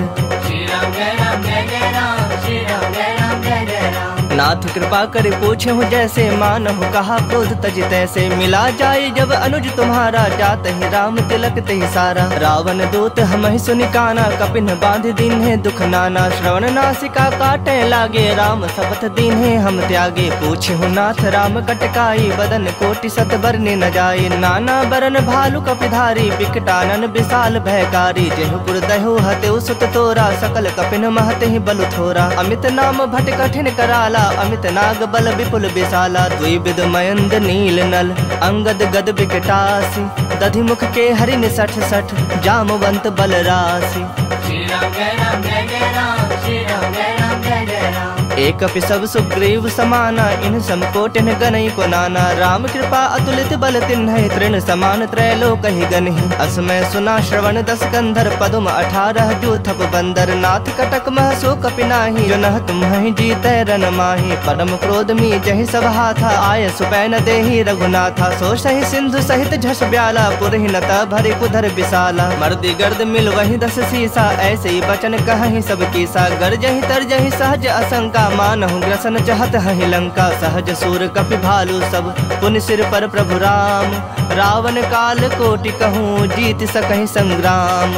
श्री राम जय राम जय जय राम, श्री राम जय राम जय जय राम। नाथ कृपा कर पूछे हूँ जैसे, मानहु कहा क्रोध तज तैसे। मिला जाए जब अनुज तुम्हारा, जात ही राम तिलक तेहि सारा। रावण दूत हमहि सुनि काना, कपिन बांध दीन्हे दुख नाना। श्रवण नासिका काटे लागे, राम शपथ दीन्हे हम त्यागे। पूछे हूँ नाथ राम कटकाई, बदन कोटि सत बरने न जाए। नाना बरन भालु कपिधारी, बिकटानन विशाल भयकारी। जेहुपुर दहु हतेउ सुत तोरा, सकल कपिन महते ही बलु थोरा। अमित नाम भट कठिन कराला, अमित नाग बल विपुल विशाला। द्विविध मयंद नील नल, अंगद गद बिकटासी। दधि मुख के हरिन सठ सठ, जामवंत बल राशि। श्री राम जय राम जय जय राम, श्री राम जय राम जय जय राम। एक सब सुग्रीव समाना, इन समकोटिन गनई को नाना। राम कृपा अतुलित बल तिन्हि, तृण समान त्रैलोक ही गनहि। असमय सुना श्रवण दस कंधर, पदुम 18 जो थप बंदर। नाथ कटक मह सो कपि नाही, जो नह तुम्हि जीतै रन माही। परम क्रोध मी जहि सब हाथा, आय सुपै न देहि रघुनाथा। सो सहि सिंधु सहित झस ब्याला, पुरहि न त भरि कुधर विशाला। मर्दि गर्द मिल वही 10 सीसा, ऐसे ही बचन कहहि सब कीसा। गरजहि तरजहि सहज असंका, मानहु ग्रसन चहत हहि लंका। सहज सूर कपि भालु सब, पुनि सिर पर प्रभु राम। रावण काल कोटि कहूँ, जीत सकहि संग्राम।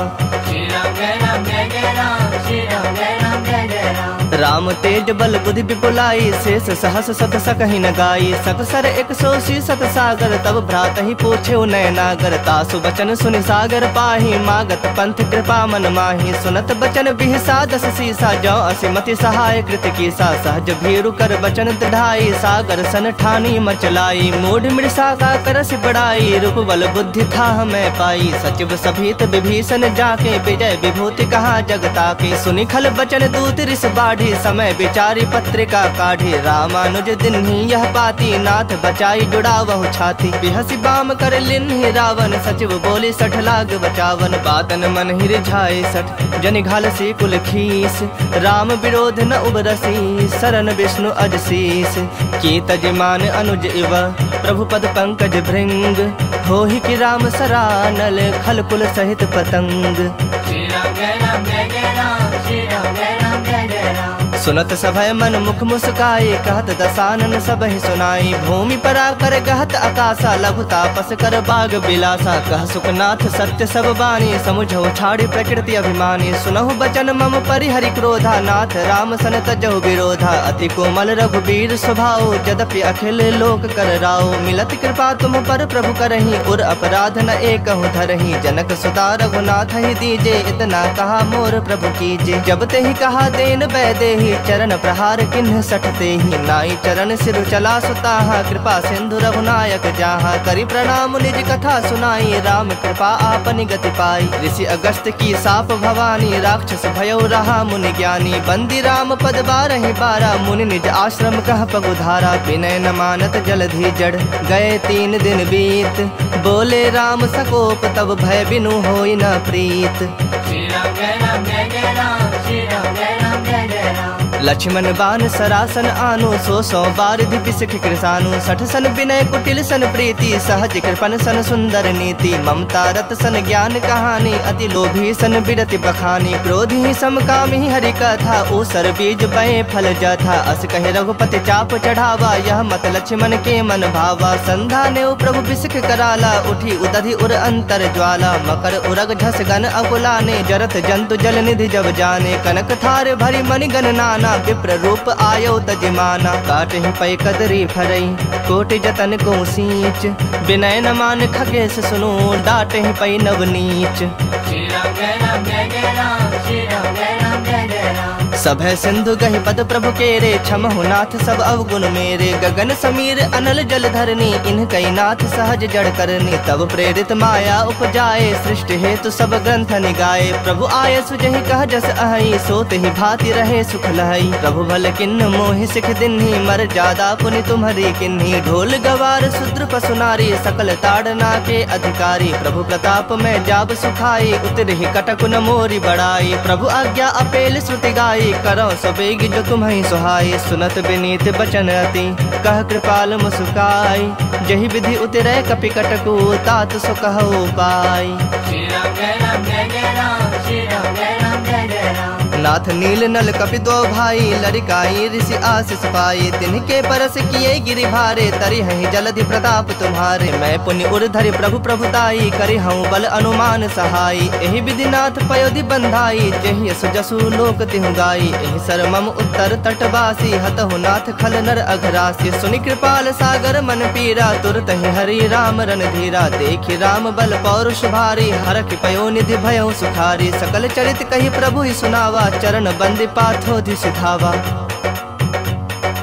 श्री राम जय राम जय जय राम, श्री राम जय राम जय जय राम। राम तेज बल बुद्धि विपुलाई, शेष सहस सत सकहि न गाई। सकसर 180 सत सागर, तब भ्रात ही पूछे नयनागर। तासु बचन सुनि सागर पाही, मागत पंथ कृपा मन माही। सुनत बचन बिहसा 10 सीसा, जो असिमति सहाय कृत कीसा। सहज भीरु कर बचन दृढ़ाई, सागर सन ठानी मचलाई। मूढ़ मृषा का करस बड़ाई, रूप बल बुद्धि था हमें पाई। सचिव सभीत विभीषण जाके, विजय विभूति कहा जगता के। सुनि खल बचन दूत रिस बाढ़, बाधी समय विचारी पत्रिका काढ़ी रामानुज दिन ही यह पाती नाथ बचाई जुड़ा वह छाती बिहसी बाम कर लिन्ही रावण सचिव बोली 60 लाग बचावन बातन मन ही रिझाए 60 जन घाल सी कुल खीस राम विरोध न उबरसी शरण विष्णु अजशीस की तजमान अनुज इव प्रभु पद पंकज भृंग हो ही कि राम सरानल खल कुल सहित पतंग। श्री राम जय राम जय जय राम श्री राम जय राम जय जय राम। सुनत सभय मन मुख मुस्काए कहत दसानन सबहि सुनाई भूमि पर आकर गहत आकाशा लघु तापस कर बाग बिलासा कह सुखनाथ सत्य सब बानी समुझो छाड़ी प्रकृति अभिमानी सुनहु बचन मम परिहरि क्रोधा नाथ राम सन तजहु विरोधा अति कोमल रघुबीर स्वभाव यद्यपि अखिल लोक कर राव मिलत कृपा तुम पर प्रभु करही उर अपराध न एकहु धरही जनक सुता रघुनाथ ही दीजे इतना कहा मोर प्रभु कीजे जब ते ही कहा देन बैदेही चरण प्रहार किन्ह सठते ही नाई चरण सिर चला सुताहा कृपा सिंधु रघुनायक जहाँ करी प्रणाम निज कथा सुनाई राम कृपा आपनि गति पाई ऋषि अगस्त की साप भवानी राक्षस भयो रहा मुनि ज्ञानी बंदी राम पद बारहि बारा मुनि निज आश्रम कह पगुधारा विनय न मानत जलधि जड़ गए 3 दिन बीत बोले राम सकोप तब भय बिनु होई न प्रीत। श्री राम जय राम जय जय राम श्री राम जय राम जय जय राम। लक्ष्मण बान सरासन आनु 100 बारिधि बिसख कृसानु 60 सन विनय कुटिल सन प्रीति सहज कृपन सन सुंदर नीति ममता रत सन ज्ञान कहानी अति लोभी सन बिरति बखानी क्रोधी समकामी हरि कथा ऊसर बीज बए फल जथा अस कहे रघुपति चाप चढ़ावा यह मत लक्ष्मण के मन भावा संधा ने प्रभु बिसख कराला उठी उदधि उर अंतर ज्वाला मकर उरग झस गन अकुलाने जरत जंतु जल निधि जब जाने कनक थार भरी मणि गण नाना विप्र रूप आयो तजमाना काट ही पै कदरी फरई कोटि जतन को सींच विनय न मान खगेश सुनो डाट ही पै नवनीच। श्री राम जय राम जय जय राम श्री राम जय राम जय जय राम। सभय सिंधु गहि पद प्रभु केरे क्षमहु नाथ सब अवगुण मेरे गगन समीर अनल जल धरनी इन कई नाथ सहज जड़ करनी तब प्रेरित माया उपजाए सृष्टि हेतु सब ग्रंथ निगाए प्रभु आय सुजहि कह जस अहि सोत ही भांति रहे सुख लहई प्रभु भल किन्न मोहि सिख दिन्ही मर जादा पुनि तुम्हारी किन्ही ढोल गवार शूद्र पशु नारी सकल ताड़ना के अधिकारी प्रभु प्रताप में जाब सुखाई उतर ही कटक न मोरी बड़ाई प्रभु आज्ञा अपेल श्रुति गाई करो सबेग जो तुम्हें सुहाई सुनत विनीत बचन अति कह कृपाल मुस्काई जही विधि उतरे कपि कटकु तात सो कहो पाई। श्री राम जय राम जय जय राम श्री राम जय राम जय जय राम। नाथ नील नल कपि 2 भाई लड़काई ऋषि आशीष पाई तिनके परस किए गिरि भारे तरि हहि जलधि प्रताप तुम्हारे मैं पुण्य उर्धरि प्रभु प्रभुताई करि हूँ बल अनुमान सहाई एहि विधि नाथ पयोधि बंधाई जहि यशु जसु लोक तिहु गाई एहि सर मम उत्तर तटवासी हतहु नाथ खल नर अघरासी सुनि कृपाल सागर मन पीरा तुरत ही हरि राम रणधीरा देखि राम बल पौरुष भारी हरखि पयो निधि भयो सुखारी सकल चरित कहि प्रभु ही सुनावा चरण बंदी पाथोधि सिधावा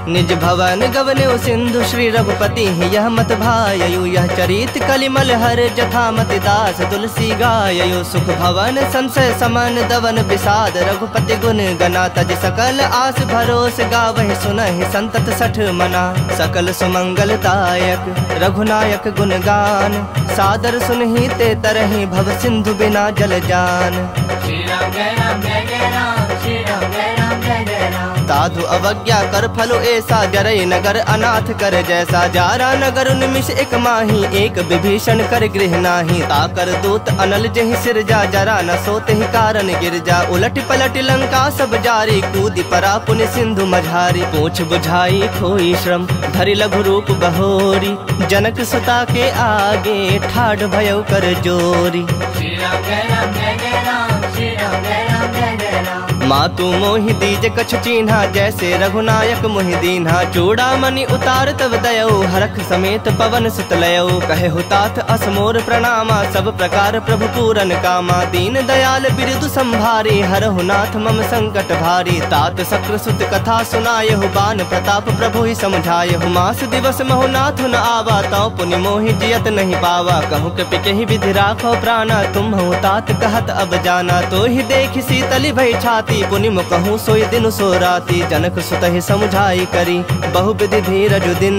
निज भवन गवन्यो सिंधु श्री रघुपति यह मत भाययु यह चरित कलिमल हर जथा मति दास तुलसी गाययु सुख भवन संशय समन दवन विषाद रघुपति गुण गना तज सकल आस भरोस गावहि सुनहि संतत 60 मना सकल सुमंगलदायक रघुनायक गुण गान सादर सुनहि ते तरहि भव सिंधु बिना जल जान। श्री राम जय राम जय जय राम श्री राम जय राम जय जय राम। साधु अवज्ञा कर फलो ऐसा जरई नगर अनाथ कर जैसा जारा नगर निमिष एक माही एक विभीषण कर गृह नाही ताकर दूत अनल जहि सिर जा जरा न सोते ही कारण गिर जा उलट पलट लंका सब जारी कूदी परा पुनि सिंधु मझारी पूछ बुझाई खोई श्रम धरि लघु रूप बहोरी जनक सुता के आगे ठाढ़ भयो कर जोरी। श्री राम जय राम जय जय राम श्री राम जय राम जय जय राम। मातु मोहि दीज कछु चीन्हा जैसे रघुनायक मोहि दीन्हा चूड़ामणि उतार तब दयो हरख समेत पवन सुत लयो कहे हुतात असमोर प्रणामा सब प्रकार प्रभु पूरन कामा दीन दयाल बिरदु संभारी हरहु नाथ मम संकट भारी तात शक्र सुत कथा सुनायहु बान प्रताप प्रभु ही समझायहु मास दिवस महु नाथ न आवा तौ पुनि मोहि जियत नहीं पावा कहु कपि केहि विधि राखो प्राणा तुम हु तात कहत अब जाना तो ही देख शीतली भई छाती भांति पुनि मुकहु सोई दिन सो राति जनक सुतहि समुझाई करी बहु विधि धीरज दिन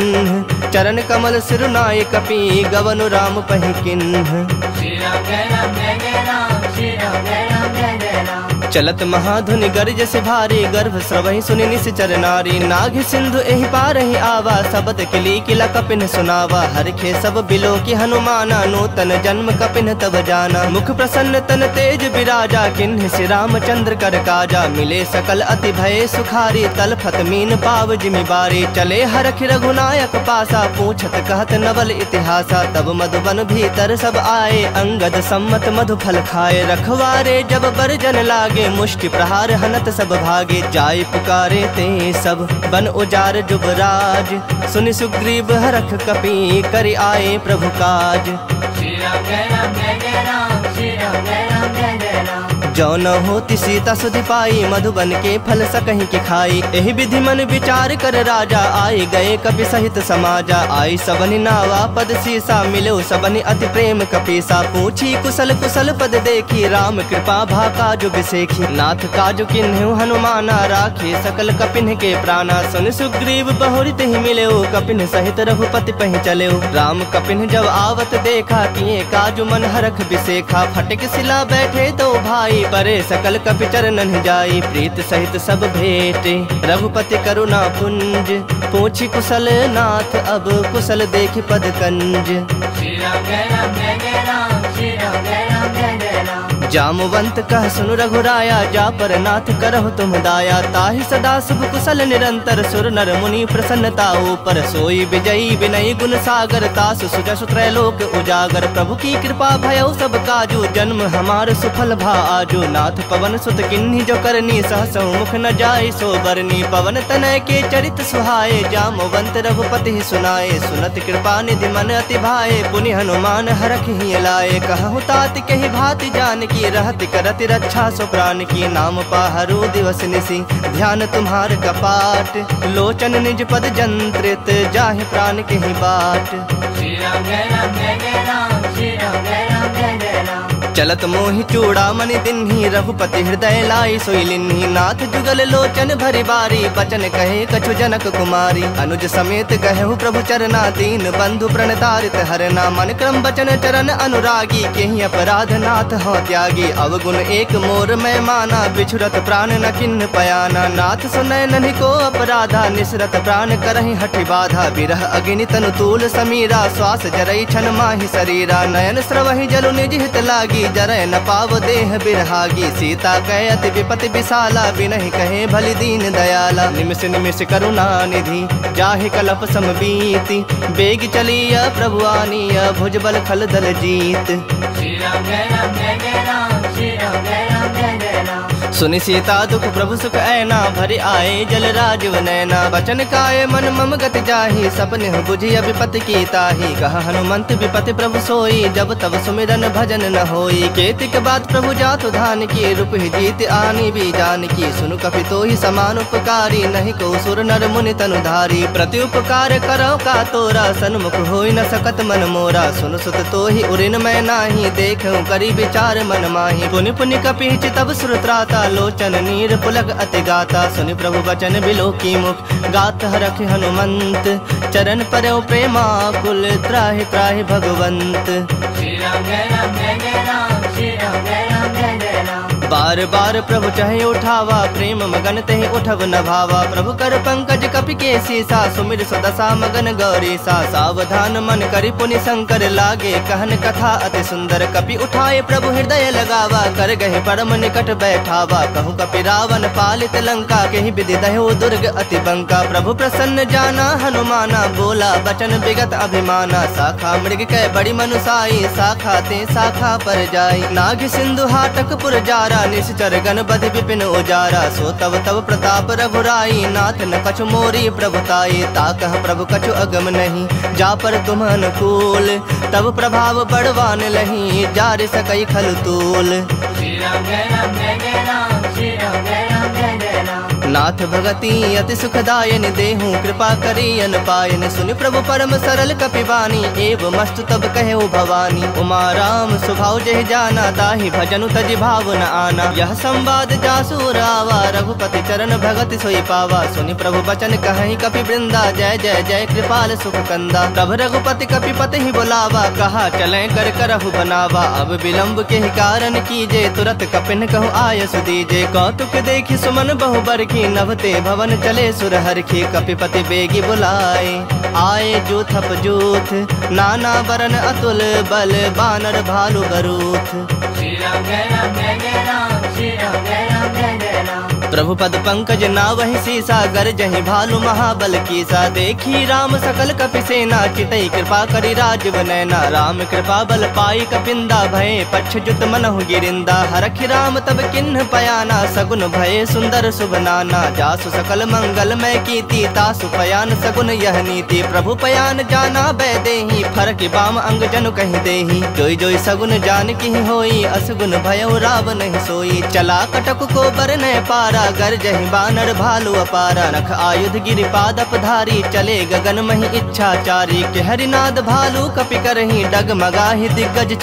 चरण कमल सिर नाय कपि गवनु राम पहि किन्ह श्री राम जय राम जय जय राम श्री राम जय राम जय जय राम चलत महाधुनि गर्ज से भारी गर्भ स्रवहि सुनि निश्चर नारी नाग सिंधु एहि पारहि आवा शब्द किली किला कपिन सुनावा हरखे सब बिलो की हनुमाना नूतन जन्म कपिन तब जाना मुख प्रसन्न तन तेज विराजा किन्ह श्री रामचंद्र कर काजा मिले सकल अति भय सुखारी तलफत मीन पाव जिमि बारी चले हरख रघुनायक पासा पूछत कहत नवल इतिहासा तब मधुबन भीतर सब आए अंगद सम्मत मधु फल खाए रखवारे जब बरजन लागे मुष्टि प्रहार हनत सब भागे जाय पुकारे ते सब बन उजार जुबराज सुनि सुग्रीव हरख कपि करि आए प्रभु काज श्री राम जय राम जय जय राम श्री राम जय राम जय जय राम जो न होती सीता सुधि पाई मधुबन के फल सकहीं की खाई एहि विधि मन विचार कर राजा आए गए कपि सहित समाजा आई सबनि नावा पद सीसा मिलो सबनि अति प्रेम कपीसा पूछी कुशल कुशल पद देखी राम कृपा भा काजु बिसेखी नाथ काजु किन्हु हनुमाना राखी सकल कपिन के प्राणा सुन सुग्रीव बहुरित ही मिलो कपिन सहित रघुपति पहि चलो राम कपिन जब आवत देखा किए काजु मन हरख बिसेखा फटक सिला बैठे तो भाई परे सकल कपि चरणन जाई प्रीत सहित सब भेटे रघुपति करुणा पुंज पूछी कुशल नाथ अब कुशल देख पद कंज श्री राम जय राम जय जय राम श्री राम जय राम जय जय राम जामवंत कह सुनु रघुराया जा पर नाथ करहु तुम दाया ताहि सदा शुभ कुशल निरंतर सुर नर मुनि प्रसन्नता ऊपर सोई विजयी विनयी गुण सागर तासु सुजसु त्रैलोक उजागर प्रभु की कृपा भयउ सब काजू जन्म हमार सुफल भा आजू नाथ पवन सुत किन्ही जो करनी सहसु मुख न जाय सो बरनी पवन तनय के चरित सुहाए जामवंत रघुपति सुनाए सुनत कृपा निधि मन अति भाए पुनि हनुमान हरख ही लाए कहु तात कहि भाति जान की रहति करति रक्षा सो प्राण की नाम पाहरु दिवस निसी ध्यान तुम्हार कपाट लोचन निज पद जंत्रित जाहि प्राण के ही बाट श्री राम जय राम जय जय राम श्री राम जय राम जय जय राम चलत मोहि चूड़ामणि दिन्ही रघुपति हृदय लाई सोई लिन्ही नाथ जुगल लोचन भरी बारी बचन कहे कछु जनक कुमारी अनुज समेत कहु प्रभु चरना दीन बंधु प्रणतारित हरना मन क्रम बचन चरण अनुरागी केहि अपराध नाथ हो त्यागी अवगुण एक मोर मैं माना बिछुरत प्राण न किन्ह पयाना नाथ सुनय ननि को अपराधा निसरत प्राण करहि हठि बाधा बिरह अग्नि तनु तूल समीरा श्वास जरई छन माहि शरीरा नयन स्रवहि जलु निज हित लागी जरय न पाव देह बिरहागी सीता कहे अति विपति विशाला बिनहि कहे भलि दीन दयाला निमिष निमिष करुणा निधि जाहि कलप सम बीति बेग चलिया प्रभु आनिया भुजबल खल दल जीत श्री राम जय राम जय जय राम श्री राम जय राम जय जय राम सुनि सीता दुख प्रभु सुख ऐना भरि आए जल राजीव नैना बचन काय मन मम गति जाहि सपने बुझि विपति की ताहि कह हनुमंत विपति प्रभु सोई जब तब सुमिरन भजन न होई केतिक बात प्रभु जातु धान की रूप ही जीत आनी भी जान की सुनु कपि तो ही समान उपकारी नहीं को सुर नर मुनि तनु धारी प्रति उपकार करो का तोरा सन्मुख होई न सकत मन मोरा सुनु सुत तो ही उरिन मैं नाही देखूं करी विचार मन माही पुनि पुनि कपि तब सुर त्राता लोचन नीर पुलक अति गाता सुनि प्रभु बचन बिलो की मुख गात हरख हनुमंत चरण परौ प्रेमा कुल त्राहि त्राहि भगवंत श्री राम जय राम जय जय राम श्री राम जय राम जय जय राम बार बार प्रभु चाहे उठावा प्रेम मगन तेहि उठव न भावा प्रभु कर पंकज कपि के सीसा सुमिर सुदशा मगन गौरी सा सावधान मन करि पुनि शंकर लागे कहन कथा अति सुंदर कपि उठाए प्रभु हृदय लगावा कर गहे परम निकट बैठावा कहु कपि रावण पालित लंका केहि विधि दह्यो दुर्ग अति बंका प्रभु प्रसन्न जाना हनुमाना बोला बचन विगत अभिमाना शाखा मृग कै बड़ी मनुसाई शाखा ते शाखा पर जाई नाग सिंधु हाटक पुर जारा निश्चर गण बधि विपिन उजारा सो तब तब प्रताप रघुराई नाथ न कछु मोरी प्रभुताई ताकह प्रभु कछु अगम नहीं जा पर तुम अनुकूल तब प्रभाव बड़वान लही जार सकई खल तूल श्री राम जय राम जय जय राम श्री राम जय राम जय जय राम नाथ भगति अति सुखदायन देहु कृपा करी अन पायन। सुनि प्रभु परम सरल कपिबानी एव मस्तु तब कहे भवानी। उमा राम स्वभाव जहि जाना ताहि भजनु तजि भाव न आना। यह संवाद जासुर आवा रघुपति चरण भगति सोई पावा। सुनि प्रभु बचन कहि कपि वृंदा जय जय जय कृपाल सुख कंदा। तब रघुपति कपिपति ही बुलावा कहा चलें कर करहु बनावा। अब विलंब के ही कारण कीजे तुरत कपिन कहु आय सुदीजे। कौतुक देखि सुमन बहु बरखी नभते भवन चले सुरहरखी। कपिपति बेगी बुलाए आए जूथप जूथ नाना बरन अतुल बल बानर भालु गरूथ। श्री राम जय राम जय जय राम श्री राम जय राम जय जय राम। प्रभु पद पंकज नावहि सीसा गरजहि भालु महाबल कीसा। देखी राम सकल कपि सेना चितई कृपा करि राजीव नैना। राम कृपा बल पाई कपिंदा भय पक्ष जुत मनहु गिरिंदा। हरखि राम तब किन्ह पयाना सगुन भय सुंदर शुभ नाना। जासु सकल मंगल मय कीति तासु पयान सगुन यह नीति। प्रभु पयान जाना बै देहि फरक बाम अंग जनु कहि देहि। जोई जोई सगुन जान की होई असगुन भयउ रावण ही सोई। चला कटक को बरनय पारा गरजहि बानर भालु अपारा। नख आयुध गिरि पादप धारी चले गगन महि इच्छाचारी। के हरिनाद भालु कपि करहि डगमगाहि दिग्गज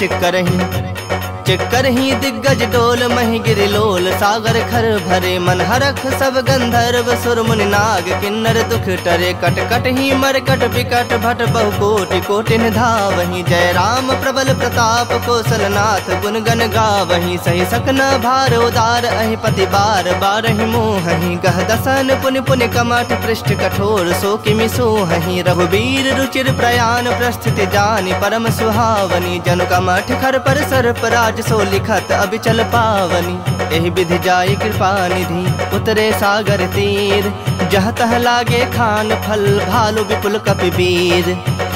चिक्करहि दिग्गज डोल महि गिरि लोल। सागर खर भरे मन हरख सब गंधर्व सुर मुनि नाग। किन्नर दुख टरे कट कट ही मरकट विकट भट बहु कोटि कोटिन धावहि। जय राम प्रबल प्रताप कौशलनाथ गुण गण गावहि। सही सकन भार उदार अहि पति बार बारहि मोहहि। गह दसन पुनि पुनि कमठ पृष्ठ कठोर सो किमि सोहहि। रघुबीर रुचिर प्रयाण प्रस्थिति जानि परम सुहावनी। जनु कमठ खर पर सर्प राज सो लिखत अबिचल पावनी। एहि विधि जाय कृपा निधि उतरे सागर तीर। जह तह लागे खान फल भालु विपुल कपिवीर।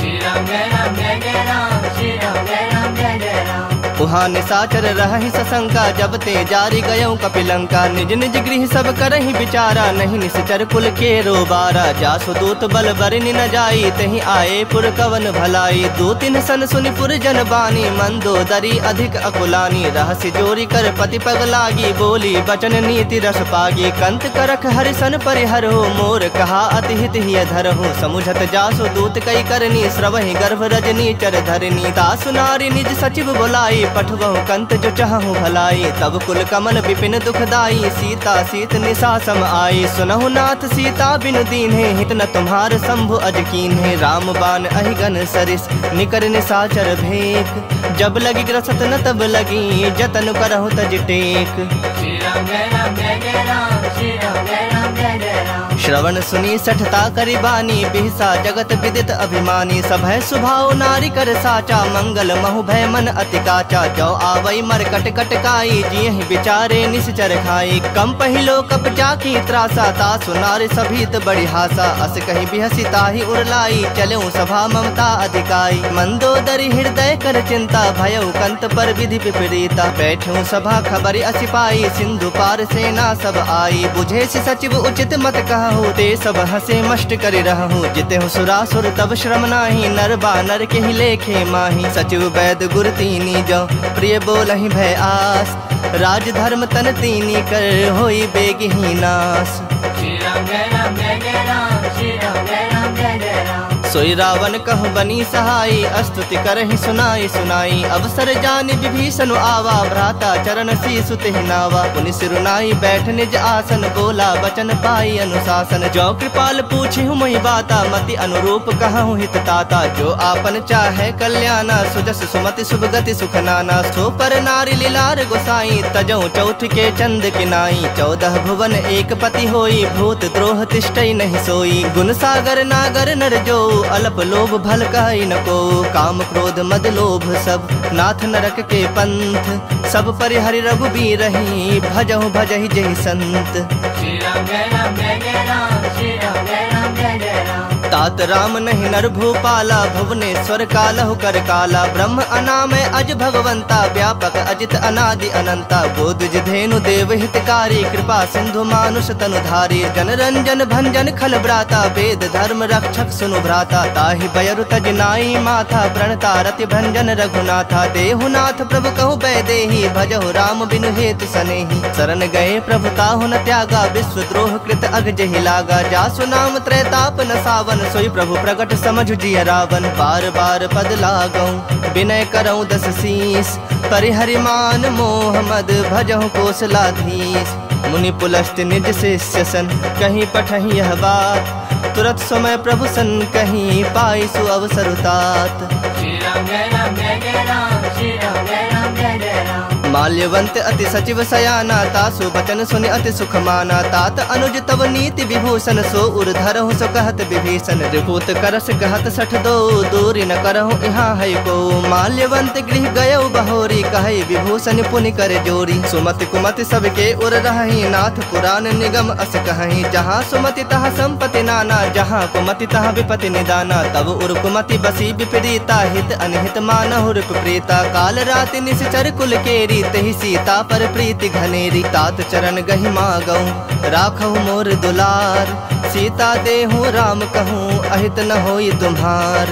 श्री राम जय राम जय जय राम श्री राम जय राम जय जय राम। उहाँ निसाचर रहहि सशंका जब ते जारी गयौ कपिलंका। निज निज गृह सब करहि विचारा नहीं निश्चर कुल के रोबारा। जासु दूत बल बरनि न जाई तहि आए पुर कवन भलाई। दो तीन सन सुनि पुर जन बानी मंदोदरी अधिक अकुलानी। रहस्य जोरी कर पति पग लागी बोली बचन नीति रस पागी। कंत करख हरिसन परिहर हो मोर कहा अति हित ही धर हो। समुझत जासु दूत कई करनी श्रवहि गर्भ रजनी चर धरनी। तासु नारी निज सचिव बुलाई पठवहु कंत जो चाहु भलाई। तब कुल कमल विपिन दुखदाई सीता सीत निशा सम आई। सुनहु नाथ सीता बिनु दीन्हे हित न तुम्हार शंभु अजकीन्हे। राम बाण अहिगन सरिस निकर निशाचर भेक। जब लगी ग्रसत न तब लगी जतन करहु तज टेक। श्री राम जय राम जय जय राम श्री राम जय राम जय जय राम। श्रवण सुनी सठता करि बानी बिहसा जगत विदित अभिमानी। सभय सुभाव नारी कर साचा मंगल महु भय मन अति काचा। जो आवई मर कट कट काई जियहि विचारे निश्चर खाई। कम पहिलो कप जाकी त्रासा तासु नारी सभीत बड़ी हासा। अस कहीं बिहसी ताहि उरलाई चलेऊ सभा ममता अधिकाई। मंदोदरी हृदय कर चिंता भयउ कंत पर विधि विपरीता। बैठू सभा खबर असि पाई सिंधु पार सेना सब आई। बुझे सि सचिव उचित मत कहु ते सब हसे मष्ट करि रहु। जिते सुरासुर तब श्रम नाही नर बानर के ही लेखे माही। सचिव वैद गुर तीनी जो प्रिय बोलहि भय आस। राज धर्म तन तीनी कर होई बेगहि नास। श्री राम जय राम जय जय राम श्री राम जय राम जय जय राम। सोई रावण कहु बनी सहाई अस्तुति करहि सुनाई सुनाई। अवसर जानि विभीषण आवा भ्राता चरण शीसु तेहि नावा। पुनि सिरुनाई बैठ निज आसन बोला बचन पाई अनुशासन। जो कृपाल पूछी मोहि बाता मति अनुरूप कहूँ हित ताता। जो आपन चाहे कल्याणा सुजस सुमति शुभ गति सुख नाना। सो पर नारी लीलार गोसाई तजौ चौथ के चंद किनाई। 14 भुवन एक पति होई भूत द्रोह तिष्ठई नहीं सोई। गुण सागर नागर नर जो अल्प लोभ भल कहि न को। काम क्रोध मद लोभ सब नाथ नरक के पंथ। सब परिहरि रघुबीर रही भजहु भजहि जहि संत। श्री राम जय राम जय जय राम श्री राम जय राम जय जय राम। तात राम नहीं नर भूपाला, भुवनेश्वर कालहु कर काला। ब्रह्म अनामय अज भगवंता, व्यापक अजित अनादि अनंता। बोधि धेनु देव हितकारी, कृपा सिंधु मानुष तनुधारी। जन रंजन भंजन खल ब्राता, वेद धर्म रक्षक सुनु भ्राता। ताहि बयरु तज नाई माथा, प्रणता रति भंजन रघुनाथा। देहुनाथ प्रभु कहु बैदेही, भजहु राम बिनु हेतु सनेही। शरण गए प्रभु ताहु न त्यागा, विश्व द्रोह कृत अग जहि लागा। जासु नाम त्रैताप न सावन, सोई प्रभु प्रगट समझ जिय रावण। बार बार पद लागऊं, विनय करऊं दस शीस। परिहरि मान मोह मद, भजहु कोसलाधीश। मुनि पुलस्त निज शिष्य सन, कहीं पठहि यह बात। तुरत समय प्रभु सन, कहीं पाई सु अवसर तात। श्री राम जय राम जय जय राम, श्री राम जय राम जय जय राम। माल्यवंत अति सचिव सयाना, तासु बचन सुनि अति सुख माना। तात अनुज तव नीति विभूषण, सो उर धरहु सो कहत विभीषण। रिपुत करस कहत सठ दो, दूरी न करहु यहाँ है को। माल्यवंत गृह गयौ बहोरी, कहै विभूषण पुनि कर जोरी। सुमति कुमति सबके उर रहहि, नाथ पुराण निगम अस कहहि। जहाँ सुमति तहाँ संपत्ति नाना, जहाँ कुमति तहाँ विपति निदाना। तब उर कुमति बसी विपरीता, हित अनहित मानहु रिप प्रीता। काल राति निश्चर कुल केरी, तहि सीता पर प्रीति घनेरी। तात चरण गहि मागऊं, राखहु मोर दुलार। सीता देहु राम कहूँ, अहित न होई तुम्हार।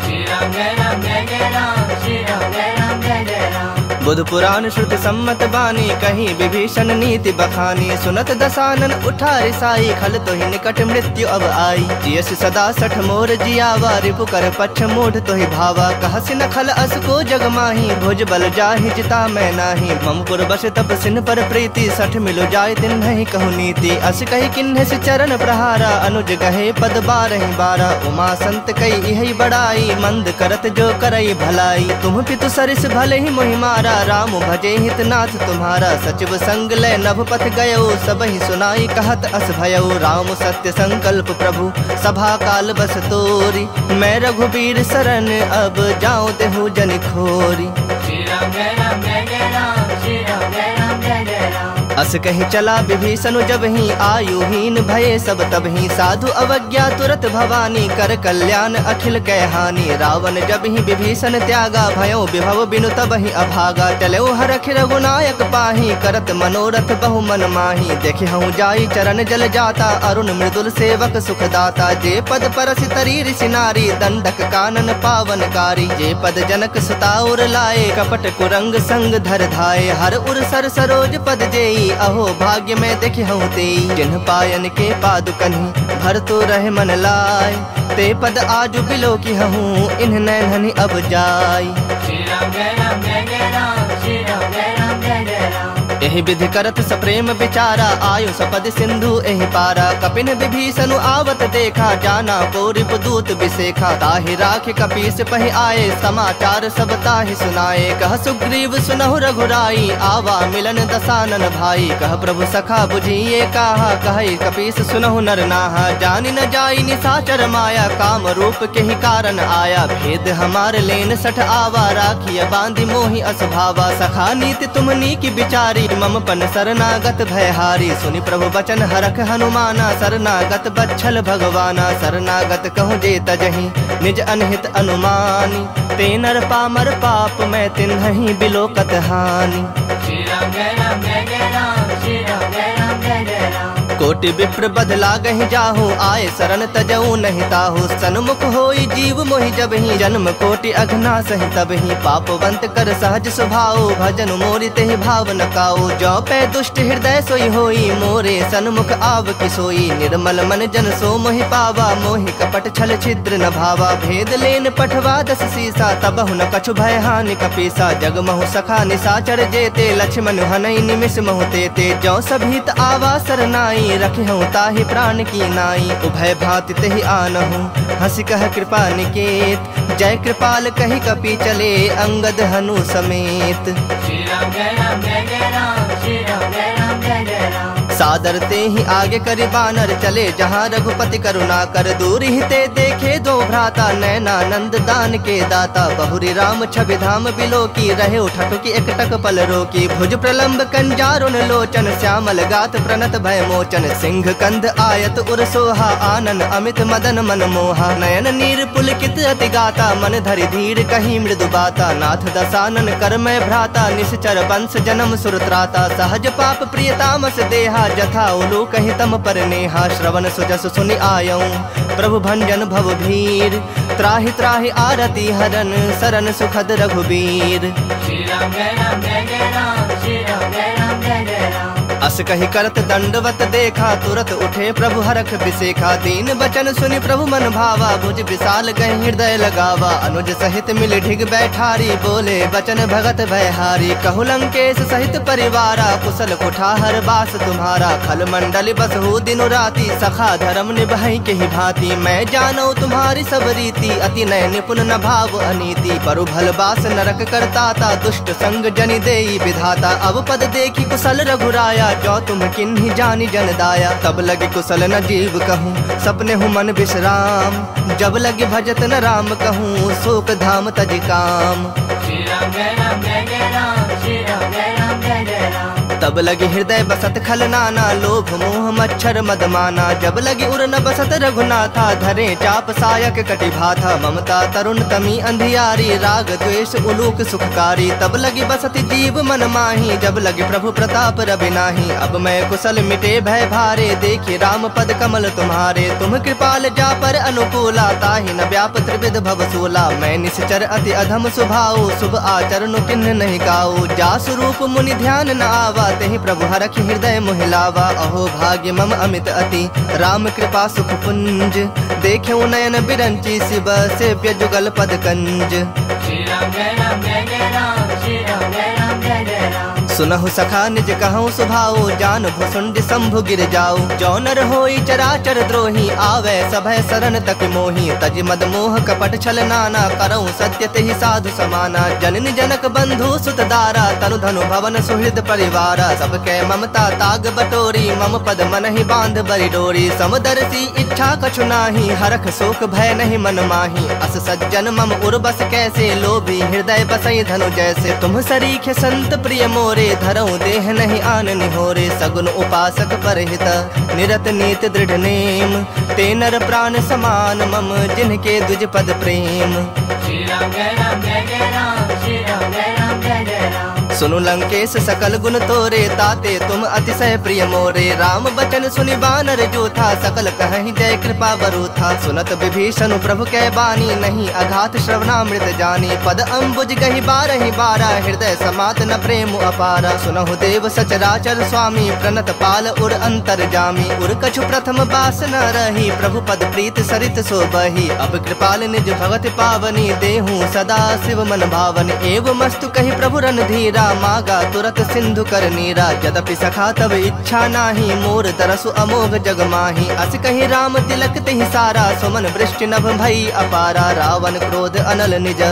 श्री राम जय राम जय जय राम, श्री राम जय राम जय जय राम। बुध पुराण श्रुति सम्मत बानी, कहीं विभीषण नीति बखानी। सुनत दसानन उठा रिसाई, खल तो ही निकट मृत्यु अब आई। जियस सदा सठ मोर जियावा, रिपु कर पक्ष मूढ़ तो ही भावा। कहसि न खल अस को जग माही, भुज बल जाहि जिता मैं नाही। ममपुर बस तप सिन पर प्रीति, सठ मिलो जाय दिन नहीं कहु नीति। अस कही किन्ह से चरण प्रहारा, अनुज गहे पद बारहि बारा। उमा संत कई यही बड़ाई, मंद करत जो करई भलाई। तुम पितु सरिस भले ही मोहि मारा, राम भजे हितनाथ तुम्हारा। सचिव संग लय नभ पथ गयो, सब ही सुनाई कहत अस भयो। राम सत्य संकल्प प्रभु, सभा काल बस तोरी। मैं रघुबीर शरण, अब जाऊं देहु जन खोरी। श्री राम जय राम जय जय राम, श्री राम जय राम जय जय राम। अस कही चला विभीषण जब ही, आयुहीन भये सब तब ही। साधु अवज्ञा तुरत भवानी, कर कल्याण अखिल कह हानि। रावण जब ही विभीषण त्यागा, भयो विभव बिनु तब ही अभागा। चलो हरख रघुनायक पाही, करत मनोरथ बहु मन माही। देखे हूँ जाई चरण जल जाता, अरुण मृदुल सेवक सुख दाता। जे पद परसि तरी ऋषि नारी, दंडक कानन पावनकारी। जे पद जनक सुताउर लाए, कपट कुरंग संग धर धाये। हर उर सर सरोज पद जेई, अहो भाग्य में देखे हूँ तेई। जिन्ह पायन के पादुकन्हि, भर तो रहे मन लाय। ते पद आजु बिलो की हूँ, इन्ह नैनहि अब जाय। श्री राम जय राम जय जय राम, श्री राम जय राम जय जय राम। एहि विधि करत सप्रेम विचारा, आयु सपद सिंधु एहि पारा। कपिन विभीषण आवत देखा, जाना को रिपुदूत विसेखा। ताहि राखि कपीस पहि आए, समाचार सब ताहि सुनाए। कह सुग्रीव सुनहु रघुराई, आवा मिलन दसानन भाई। कह प्रभु सखा बुझिए काहा, कहि कपीस सुनहु नर नाहा। जानि न जाई निशाचर माया, काम रूप के ही कारण आया। भेद हमार लेन सठ आवा, राखिय बांधि मोहि असभावा। सखा नीति तुमनी की विचारी, मम पन शरणागत भयहारी। सुनि प्रभु वचन हरख हनुमाना, शरणागत बच्छल भगवाना। शरणागत कहूँ जे तजहि, निज अनहित अनुमानी। ते नर पामर पाप, मैं तिन्हि बिलोकत हानि। श्री राम जय राम जय जय राम, श्री राम जय राम जय जय राम। कोटि विप्र बदला गहि जाहु, आए शरण तजऊ नहीं ताहु। सन्मुख होई जीव मोहि जब ही, जन्म कोटि अघना सहि तब ही। पापवंत कर सहज स्वभाव, भजन मोरि तेहि भाव न काऊ। जो पै दुष्ट हृदय सोई होई, मोरे सन्मुख आव कि सोई। निर्मल मन जन सो मोहि पावा, मोहि कपट छल छिद्र न भावा। भेद लेन पठवा दस सीसा, तबहु न कछु भय हानि कपीसा। जग महु सखा निशाचर जेते, लक्ष्मण हनई निमिष महु तेते। जो सभीत आवा सरनाई, रखहु ताहि प्राण की नाई। उभय भांति तेहि आनहु, हंसी कह कृपा निकेत। जय कृपाल कहि कपि चले, अंगद हनु समेत। श्री राम जय राम जय जय राम, श्री राम जय राम जय जय राम। सादर ते ही आगे करी बानर चले, जहाँ रघुपति करुणा कर दूर ही ते देखे दो भ्राता, नैनानंद दान के दाता। बहुरी राम छवि धाम बिलो की, रहे उठटुकी एकटक पल रोकी। भुज प्रलंब कंजारुन लोचन, श्यामल गात प्रणत भय मोचन। सिंह कंध आयत उर सोहा, आनन अमित मदन मन मोहा। नयन नीर पुलकित अति गाता, मन धरि धीर कहीं मृदु बाता। नाथ दसानन कर मैं भ्राता, निश्चर वंश जन्म सुरत्राता। सहज पाप प्रियतामस देहा, जथा उलू कहीं तम पर नेहा। श्रवण सुजस सुनि आयऊं, प्रभु भंजन भव भीर। त्राहि त्राहि आरती हरन, सरन सुखद रघुबीर। श्री राम जय राम जय जय राम, श्री राम जय राम जय जय राम। अस कही करत दंडवत देखा, तुरत उठे प्रभु हरख बिसेखा। दीन बचन सुनि प्रभु मन भावा, भुज विशाल गए हृदय लगावा। अनुज सहित मिल ढिग बैठारी, बोले बचन भगत भयहारी। कहु लंकेश सहित परिवारा, कुशल कुठार बास तुम्हारा। खल मंडल बसहु दिनु राति, सखा धर्म निभाई के ही भांति। मैं जानौ तुम्हारी सब रीति, अति नय निपुण न भाव अनीति। परु भल बास नरक करताता, दुष्ट संग जनि देई विधाता। अब पद देखी कुशल रघुराया, जो तुम किन्हीं जानी जन दाया। तब लगे कुशल न जीव कहूँ, सपने हूँ मन विश्राम। जब लगे भजत न राम कहूँ, शोक धाम तज काम। श्री राम जय राम जय जय राम, श्री राम जय राम जय जय राम। तब लगे हृदय बसत खल नाना, लोभ मोह मच्छर मद माना। जब लगे उर न बसत रघुनाथा, धरे चाप सायक कटि भाथा। ममता तरुण तमी अंधियारी, राग द्वेष उलूक सुखकारी। तब लगी बसत जीव मन माही, जब लगे प्रभु प्रताप रवि नाही। अब मैं कुशल मिटे भय भारे, देखी राम पद कमल तुम्हारे। तुम कृपाल जा पर अनुकूला, ताहि न व्याप त्रिविध भव सूला। मैं निश्चर अति अधम स्वभाव, शुभ आचरण किन्ह नहीं गाओ। जा स्वरूप मुनि ध्यान न आवा, तेहि प्रभु हरखि हृदय मोहिलावा। अहो भाग्य मम अमित अति, राम कृपा सुख पुंज। देखे नयन बिरंची, शिव सेव्य जुगल पद कंज। श्री राम जय राम जय जय राम, श्री राम जय राम जय जय राम। सुनहु सखा निज कहूँ सुभाओ, जान भुसुंड शंभु गिर जाओ। जो नर होई चराचर द्रोही, आवे सभय शरण तक मोही। तज मद मोह कपट छल नाना, करऊँ सत्य तेहि साधु समाना। जननी जनक बंधु सुत दारा, तनु धनु भवन सुहृद परिवारा। सबके ममता ताग बटोरी, मम पद मन ही बांध बरि डोरी। समदर्शी इच्छा कछु नाही, हरख शोक भय नहीं मन माही। अस सज्जन मम उर्बस कैसे, लोभी हृदय बसई धनु जैसे। तुम सरीखे संत प्रिय मोरे, धरऊं देह नहीं आन निहोरे। सगुन उपासक परहित, निरत नीत दृढ़ नेम। ते नर प्राण समान मम, जिनके दुज पद प्रेम। श्री राम जय राम जय जय राम, श्री राम जय राम जय जय राम। सुनु लंकेश सकल गुण तोरे, ताते तुम अतिशय प्रिय मोरे। राम बचन सुनि बानर जो था, सकल कहीं जय कृपा बरु था। सुनत विभीषण प्रभु कै बानी, नहीं अघात श्रवणामृत जानी। पद अम्बुज गही बारहि बारा, हृदय समात न प्रेम अपारा। सुनहु देव सचराचर स्वामी, प्रणत पाल उर अंतर जामी। उर कछु प्रथम बास न रही, प्रभु पद प्रीत सरित सोबही। अब कृपाल निज भगत पावनी, देहूँ सदा शिव मन भावनी। एवं मस्तु कही प्रभु रणधीरा, मागा तुरत सिंधु कर नीरा। यद्यपि सखा तब इच्छा नाही, मोर तरसु अमोघ जग माही। अस कही राम तिलक तेहि सारा, सुमन वृष्टि नभ भई अपारा। रावण क्रोध अनल निज,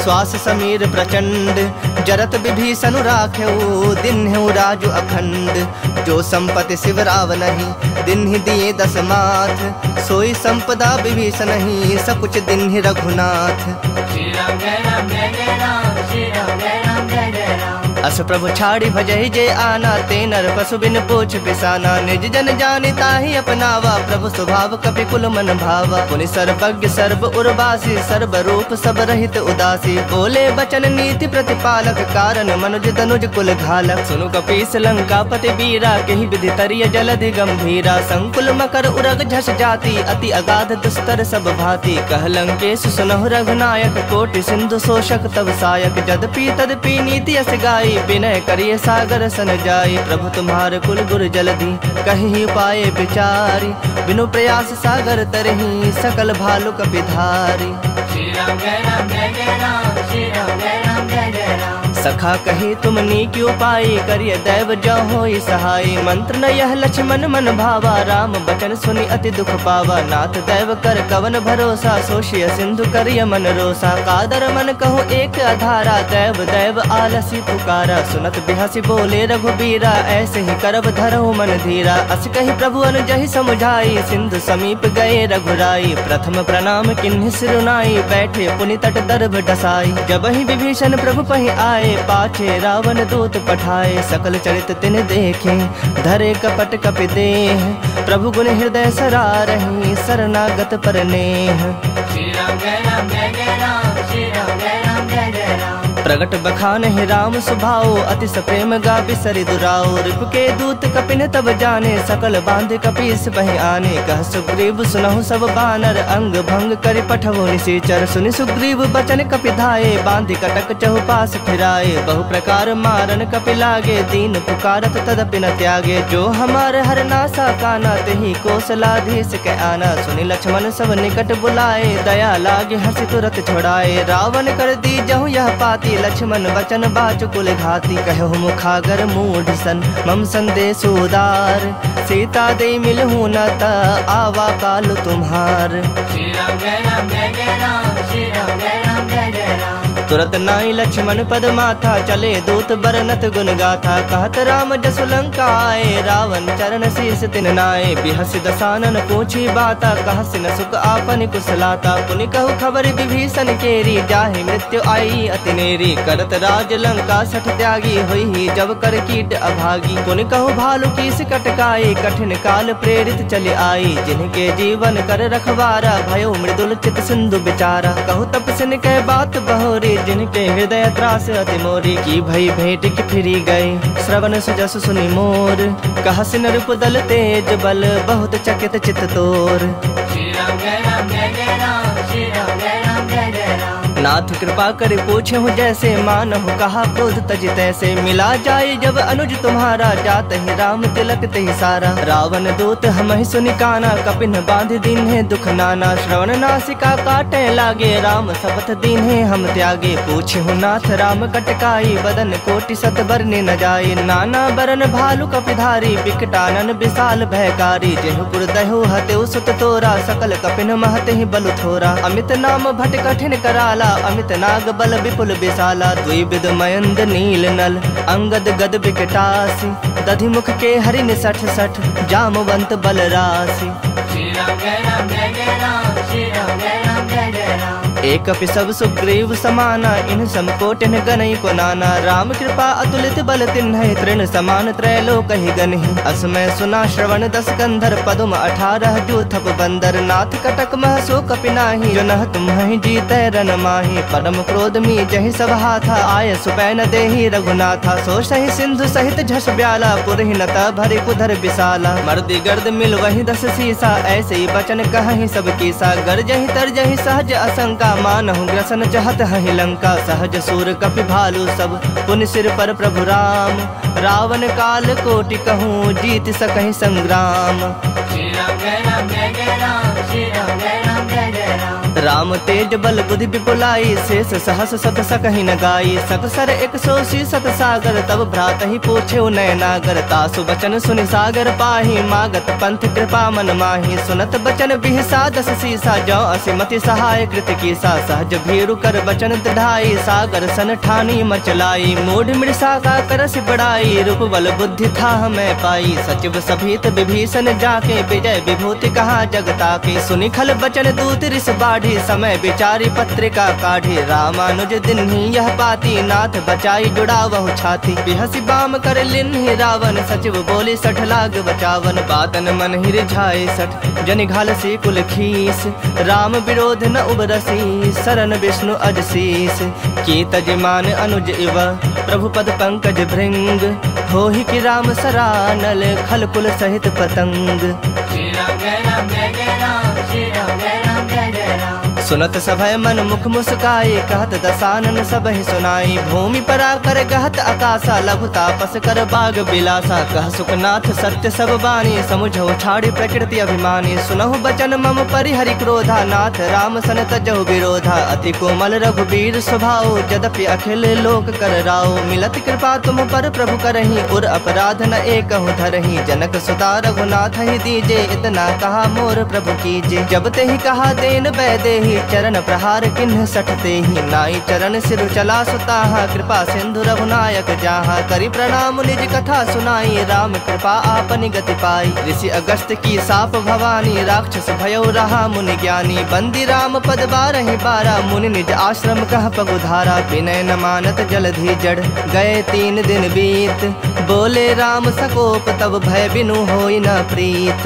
श्वास समीर प्रचंड। जरत विभीषण राखेऊ, दिन्हु राजु अखंड। जो संपत्ति शिव राव नहीं, दिन्हि दिए दस माथ। सोई संपदा विभीषण ही, सकुच दिन्हि रघुनाथ। श्री राम जय राम जय जय राम, श्री राम जय राम जय जय राम। अस प्रभु छाड़ी भजहि जे आना, ते नर पशु बिन पोछ बिसाना। निज जन जानि ताहि अपनावा, प्रभु स्वभाव कपि कुल मन भावा। पुनि सर्वज्ञ सर्व उर्वासी, सर्व रूप सब रहित उदासी। बोले बचन नीति प्रतिपालक, कारण मनुज तनुज कुल घालक। सुनु कपीस लंकापति वीरा, केहि विधि तरिय जलधि गंभीरा। संकुल मकर उरग झस जाति, अति अगाध दुस्तर सब भांति। कह लंकेश सुनहु रघुनायक, कोटि सिंधु शोषक तब सायक। जदपि तदपि नीति अस गाई, विनय करिए सागर सन जाई। प्रभु तुम्हारे कुल गुर जलधि, कहीं पाए विचारी। बिनु प्रयास सागर तरही, सकल भालु कपि धारी। श्री राम जय राम जय जय राम, श्री राम जय राम जय जय राम। सखा कहे तुमनी क्यों पाई, करिय दैव जो होई सहाय। मंत्र न यह लक्ष्मण मन भावा, राम बचन सुनि अति दुख पावा। नाथ दैव कर कवन भरोसा, सोशिय सिंधु करिय मन रोसा। कादर मन कहो एक आधारा, दैव दैव आलसी पुकारा। सुनत बिहसी बोले रघुबीरा, ऐसे ही करब धरहु मन धीरा। अस कही प्रभु अनुजहि समुझाई, सिंधु समीप गए रघुराई। प्रथम प्रणाम किन्हि सिरुनाई, बैठे पुनि तट दर्भ डसाई। जब ही विभीषण प्रभु पहि आए, पाछे रावण दूत पठाए। सकल चरित तिन देखे, धरे कपट कपि देह। प्रभु गुण हृदय सरारहि, शरणागत पर नेह। श्री राम जय राम जय जय राम, श्री राम जय राम जय जय राम। प्रगट बखान है राम सुभाओ, अति सप्रेम गा बिसरि दुराओ। रिप के दूत कपिन तब जाने, सकल बांध कपीस बहि आने। कह सुग्रीव सुनहु सब बानर, अंग भंग करि पठवो निशाचर। सुनि सुग्रीव बचन कपि धाये, बांधि कटक चहुपास फिराए। बहु प्रकार मारन कपि लागे, दीन पुकारत तदपि न त्यागे। जो हमार हर नासा काना, तेहि कौशलाधीश के आना। सुनि लक्ष्मण सब निकट बुलाए, दया लागे हंसी तुरत छोड़ाए। रावण कर दी जहु यह पाती, लक्ष्मण बचन बाचुकुल घाती। कहु मुखागर मूढ़ सन, मम संदेश उदार। सीता दे मिलहु न ता, आवा काल तुम्हार। श्री राम जय राम जय जय राम, श्री राम जय राम जय जय राम। तुरत नाई लक्ष्मण पद माथा, चले दूत बरनत गुण गाथा। कहत राम जसु लंका आए, रावण चरण शीस तिन नाए। बिहसि दसानन पूछी बाता, कहसि न सुख आपन कुशलाता। पुनि कहु खबर विभीषण केरी, जाहि मृत्यु आई अति नेरी। करत राज लंका सठ त्यागी, होई जब कर कीट अभागी। पुनि कहु भालु कीस कटकाई, कठिन काल प्रेरित चले आई। जिनके जीवन कर रखवारा, भयो मृदुल चित सिंधु बिचारा। कहु तपस्विन कह बात बहोरी, जिनके हृदय त्रास अति मोरी। की भई भेंट की फिरी गए, श्रवण सुजस सुनि मोर। कहसिन रूप दल तेज बल, बहुत चकित चित तोर। श्री राम जय राम जय जय राम, श्री राम जय राम जय जय राम। नाथ कृपा कर पूछे हूँ जैसे, मानहु कहा क्रोध तज तैसे। मिला जाए जब अनुज तुम्हारा, जात ही राम तिलक तेहि सारा। रावण दूत हमहि सुनि काना, कपिन बांध दीन्हे दुख नाना। श्रवण नासिका काटे लागे, राम शपथ दीन्हे हम त्यागे। पूछे हूँ नाथ राम कटकाई, बदन कोटि सत बरने न जाए। नाना बरन भालु कपिधारी, बिकटानन विशाल भयकारी। जेहुपुर दहु हतेउ सुत तोरा, सकल कपिन महते ही बलु थोरा। अमित नाम भट कठिन कराला, अमित नाग बल विपुल विशाला। द्विविध मयंद नील नल, अंगद गद विकटासी। दधि मुख के हरिन सठ सठ, जामवंत बल राशि। श्री राम जय राम जय जय राम, श्री राम जय राम जय जय राम। एक सब सुग्रीव समाना, इन समकोटिन गनई को नाना। राम कृपा अतुलित बल तिन्ह, तृण समान त्रैलोक ही गनहि। असमय सुना श्रवण दस कंधर, पदुम 18 जूथप बंदर। नाथ कटक मह सो कपिनाहि, जो नह तुम्हि जीतै रन माहि। परम क्रोध मी जहि सब हाथा, आय सुपैन देहि रघुनाथा। सो सहि सिंधु सहित झस ब्याला, पुरहि नत भरि कुधर विशाला। मर्दि गर्द मिल वही 10 सीसा, ऐसे ही बचन कहहि सब कीसा। गरजहि तरजहि सहज असंका, मानहु ग्रसन चहत हहि लंका। सहज सूर कपि भालु सब, पुनि सिर पर प्रभु राम। रावण काल कोटि कहूँ, जीत सकहि संग्राम। श्री राम जय राम जय जय राम, श्री राम जय राम जय जय राम। राम तेज बल बुद्धि विपुलाई, शेष सहस सत सकहि न गाई। सकसर 180 सत सागर, तब भ्रात ही पूछे नय नागर। तासु बचन सुनि सागर पाही, मागत पंथ कृपा मन माही। सुनत बचन बिहसा 10 सीसा, जो असिमति सहाय कृत कीसा। सहज भीरु कर बचन दृढ़ाई, सागर सन ठानी मचलाई। मूढ़ मृषा का करस बड़ाई, रूप बल बुद्धि था मैं पाई। सचिव सभीत विभीषण जाके, विजय विभूति कहा जगता के। सुनि खल बचन दूत रिस बाढ़ी, समय विचारी पत्रिका काढ़ी। रामानुज दिन्हि यह पाती, नाथ बचाई जुड़ावहु छाती। बिहसि बाम कर लिन्हि रावण, सचिव बोली 60 लाग बचावन। बातन मन ही रिझाए 60, जनि घालसी कुल खीस। राम विरोध न उबरसी, शरण विष्णु अजशीस। की तजमान अनुज इव, प्रभु पद पंकज भृंग। होहि कि राम सरानल, खल कुल सहित पतंग। श्री राम जय राम जय जय राम, श्री राम जय राम जय जय राम। सुनत सभय मन मुख मुस्काए, कहत दसानन सबहि सुनाई। भूमि पर आकर कहत आकाशा, लघु तापस कर बाग बिलासा। कह सुखनाथ सत्य सब बानी, समुझौ ठाड़ी प्रकृति अभिमानी। सुनहु बचन मम परिहरि क्रोधा, नाथ राम सन तजहु विरोधा। अति कोमल रघुबीर स्वभाव, यद्यपि अखिल लोक कर राव। मिलत कृपा तुम पर प्रभु करही, उर अपराध न एकहु धरही। जनक सुता रघुनाथ ही दीजे, इतना कहा मोर प्रभु कीजे। जब ते ही कहा देन वैदेही, चरण प्रहार किन्ह सठते ही। नाई चरण सिर चला सुताहा, कृपा सिंधु रघुनायक जाहा। करि प्रणाम निज कथा सुनाई, राम कृपा आपनि गति पाई। ऋषि अगस्त की साप भवानी, राक्षस भयो रहा मुनि ज्ञानी। बंदी राम पद बारहि बारा, मुनि निज आश्रम कह पगुधारा। विनय न मानत जलधि जड़, गए 3 दिन बीत। बोले राम सकोप, तब भय बिनु होई न प्रीत।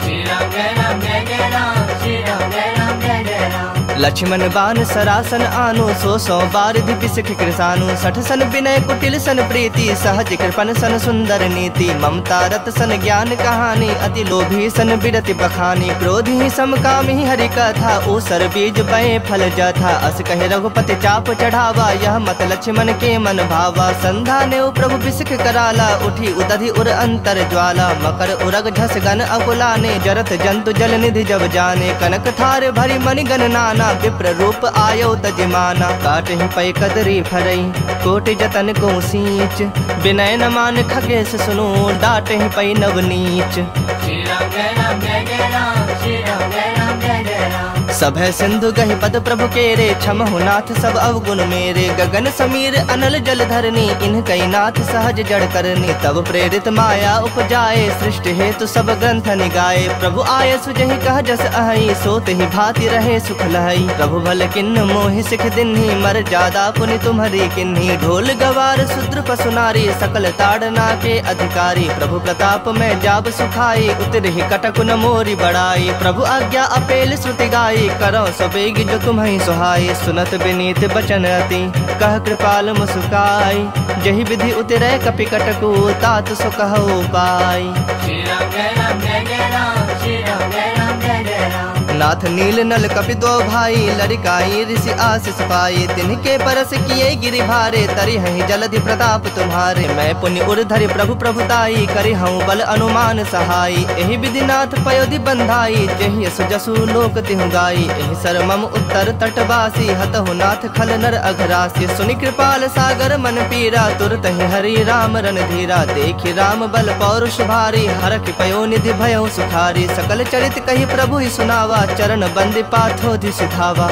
श्री राम जय राम जय जय राम, श्री राम जय राम जय जय राम। लक्ष्मण बान सरासन आनु, 100 बारिधि बिसिख कृसानु। 60 सन विनय कुटिल सन प्रीति, सहज कृपन सन सुंदर नीति। ममता रत सन ज्ञान कहानी, अति लोभी सन बिरति बखानी। क्रोधी समकामी हरि कथा, ऊसर बीज बये फल जथा। अस कहे रघुपति चाप चढ़ावा, यह मत लक्ष्मण के मन भावा। संधा ने प्रभु बिसिख कराला, उठी उदधि उर अंतर ज्वाला। मकर उरग झस गन अकुलाने, जरत जंतु जल निधि जब जाने। कनक थार भरी मणिगण नाना, विप्र रूप आयो तजमाना। काटहि पै कदरी फरई, कोटि जतन को सींच। विनय न मान खगेश सुनो, डाटहि पै नवनीच। श्री राम जय राम जय जय राम, श्री राम जय राम जय जय राम। सभय सिंधु गहि पद प्रभु केरे, क्षमहु नाथ सब अवगुण मेरे। गगन समीर अनल जल धरनी, इन कई नाथ सहज जड़ करनी। तब प्रेरित माया उपजाए, सृष्टि हेतु सब ग्रंथ निगाए। प्रभु आय सुजहि कह जस अहि, सोत ही भांति रहे सुख लहई। प्रभु भल किन्न मोहि सिख दिन्ही, मर जादा पुनि तुम्हरी किन्ही। ढोल गवार शूद्र पशु नारी, सकल ताड़ना के अधिकारी। प्रभु प्रताप में जाब सुखाई, उतरहि कटक न मोरी बड़ाई। प्रभु आज्ञा अपेल श्रुति गाई, करो सबेग जो तुम्हें सुहाई। सुनत विनीत बचन अति, कह कृपाल मुस्काई। जहि विधि उतरे कपि कटकु, तात सो कहो पाई। श्री राम जय राम जय जय राम, श्री राम जय राम जय जय राम। नाथ नील नल कपि 2 भाई, लड़काई ऋषि आशीष पाई। तिनके परस किए गिरि भारे, तरिहहि जलधि प्रताप तुम्हारे। मैं पुण्य उर्धरि प्रभु प्रभुताई, करिहउँ बल अनुमान सहाई। एहि विधि नाथ पयोधि बंधाई, जेहि यशु जसु लोक तिहु गाई। एहि सर मम उत्तर तटवासी, हतहु नाथ खल नर अघरासी। सुनि कृपाल सागर मन पीरा, तुरत ही हरि राम रणधीरा। देखि राम बल पौरुष भारी, हरखि पयो निधि भयउ सुखारी। सकल चरित कहि प्रभु ही सुनावा, चरण बंदी पाथोधि सिधावा।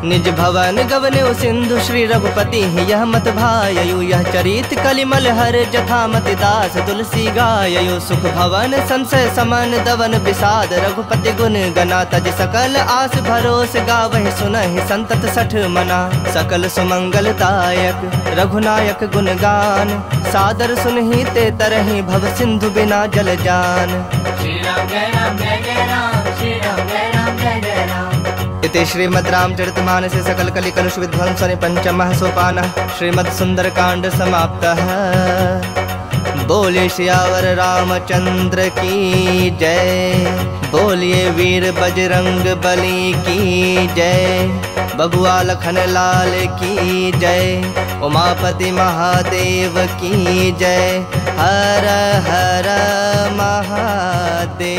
निज भवन गवने सिंधु श्री रघुपति, यह मत भाययु। यह चरित कलिमल हर जथा मति दास तुलसी गाययु। सुख भवन संशय समन दवन विषाद, रघुपति गुण गना। तज सकल आस भरोस गावहि, सुनहि संतत 60 मना। सकल सुमंगलदायक रघुनायक गुण गान, सादर सुनहि ते तरहि भव सिंधु बिना जल जान। श्री राम जय राम जय जय राम, श्री राम जय राम जय जय राम। इति श्रीमद् रामचरितमानसे सकल कलि कलुष विध्वंसने 5मः सोपानः। श्रीमद् सुंदरकांड समाप्तः। बोले सियावर रामचंद्र की जय, बोलिए वीर बजरंग बली की जय। बबुआ लखन लाल की जय, उमापति महादेव की जय। हर हर महादेव।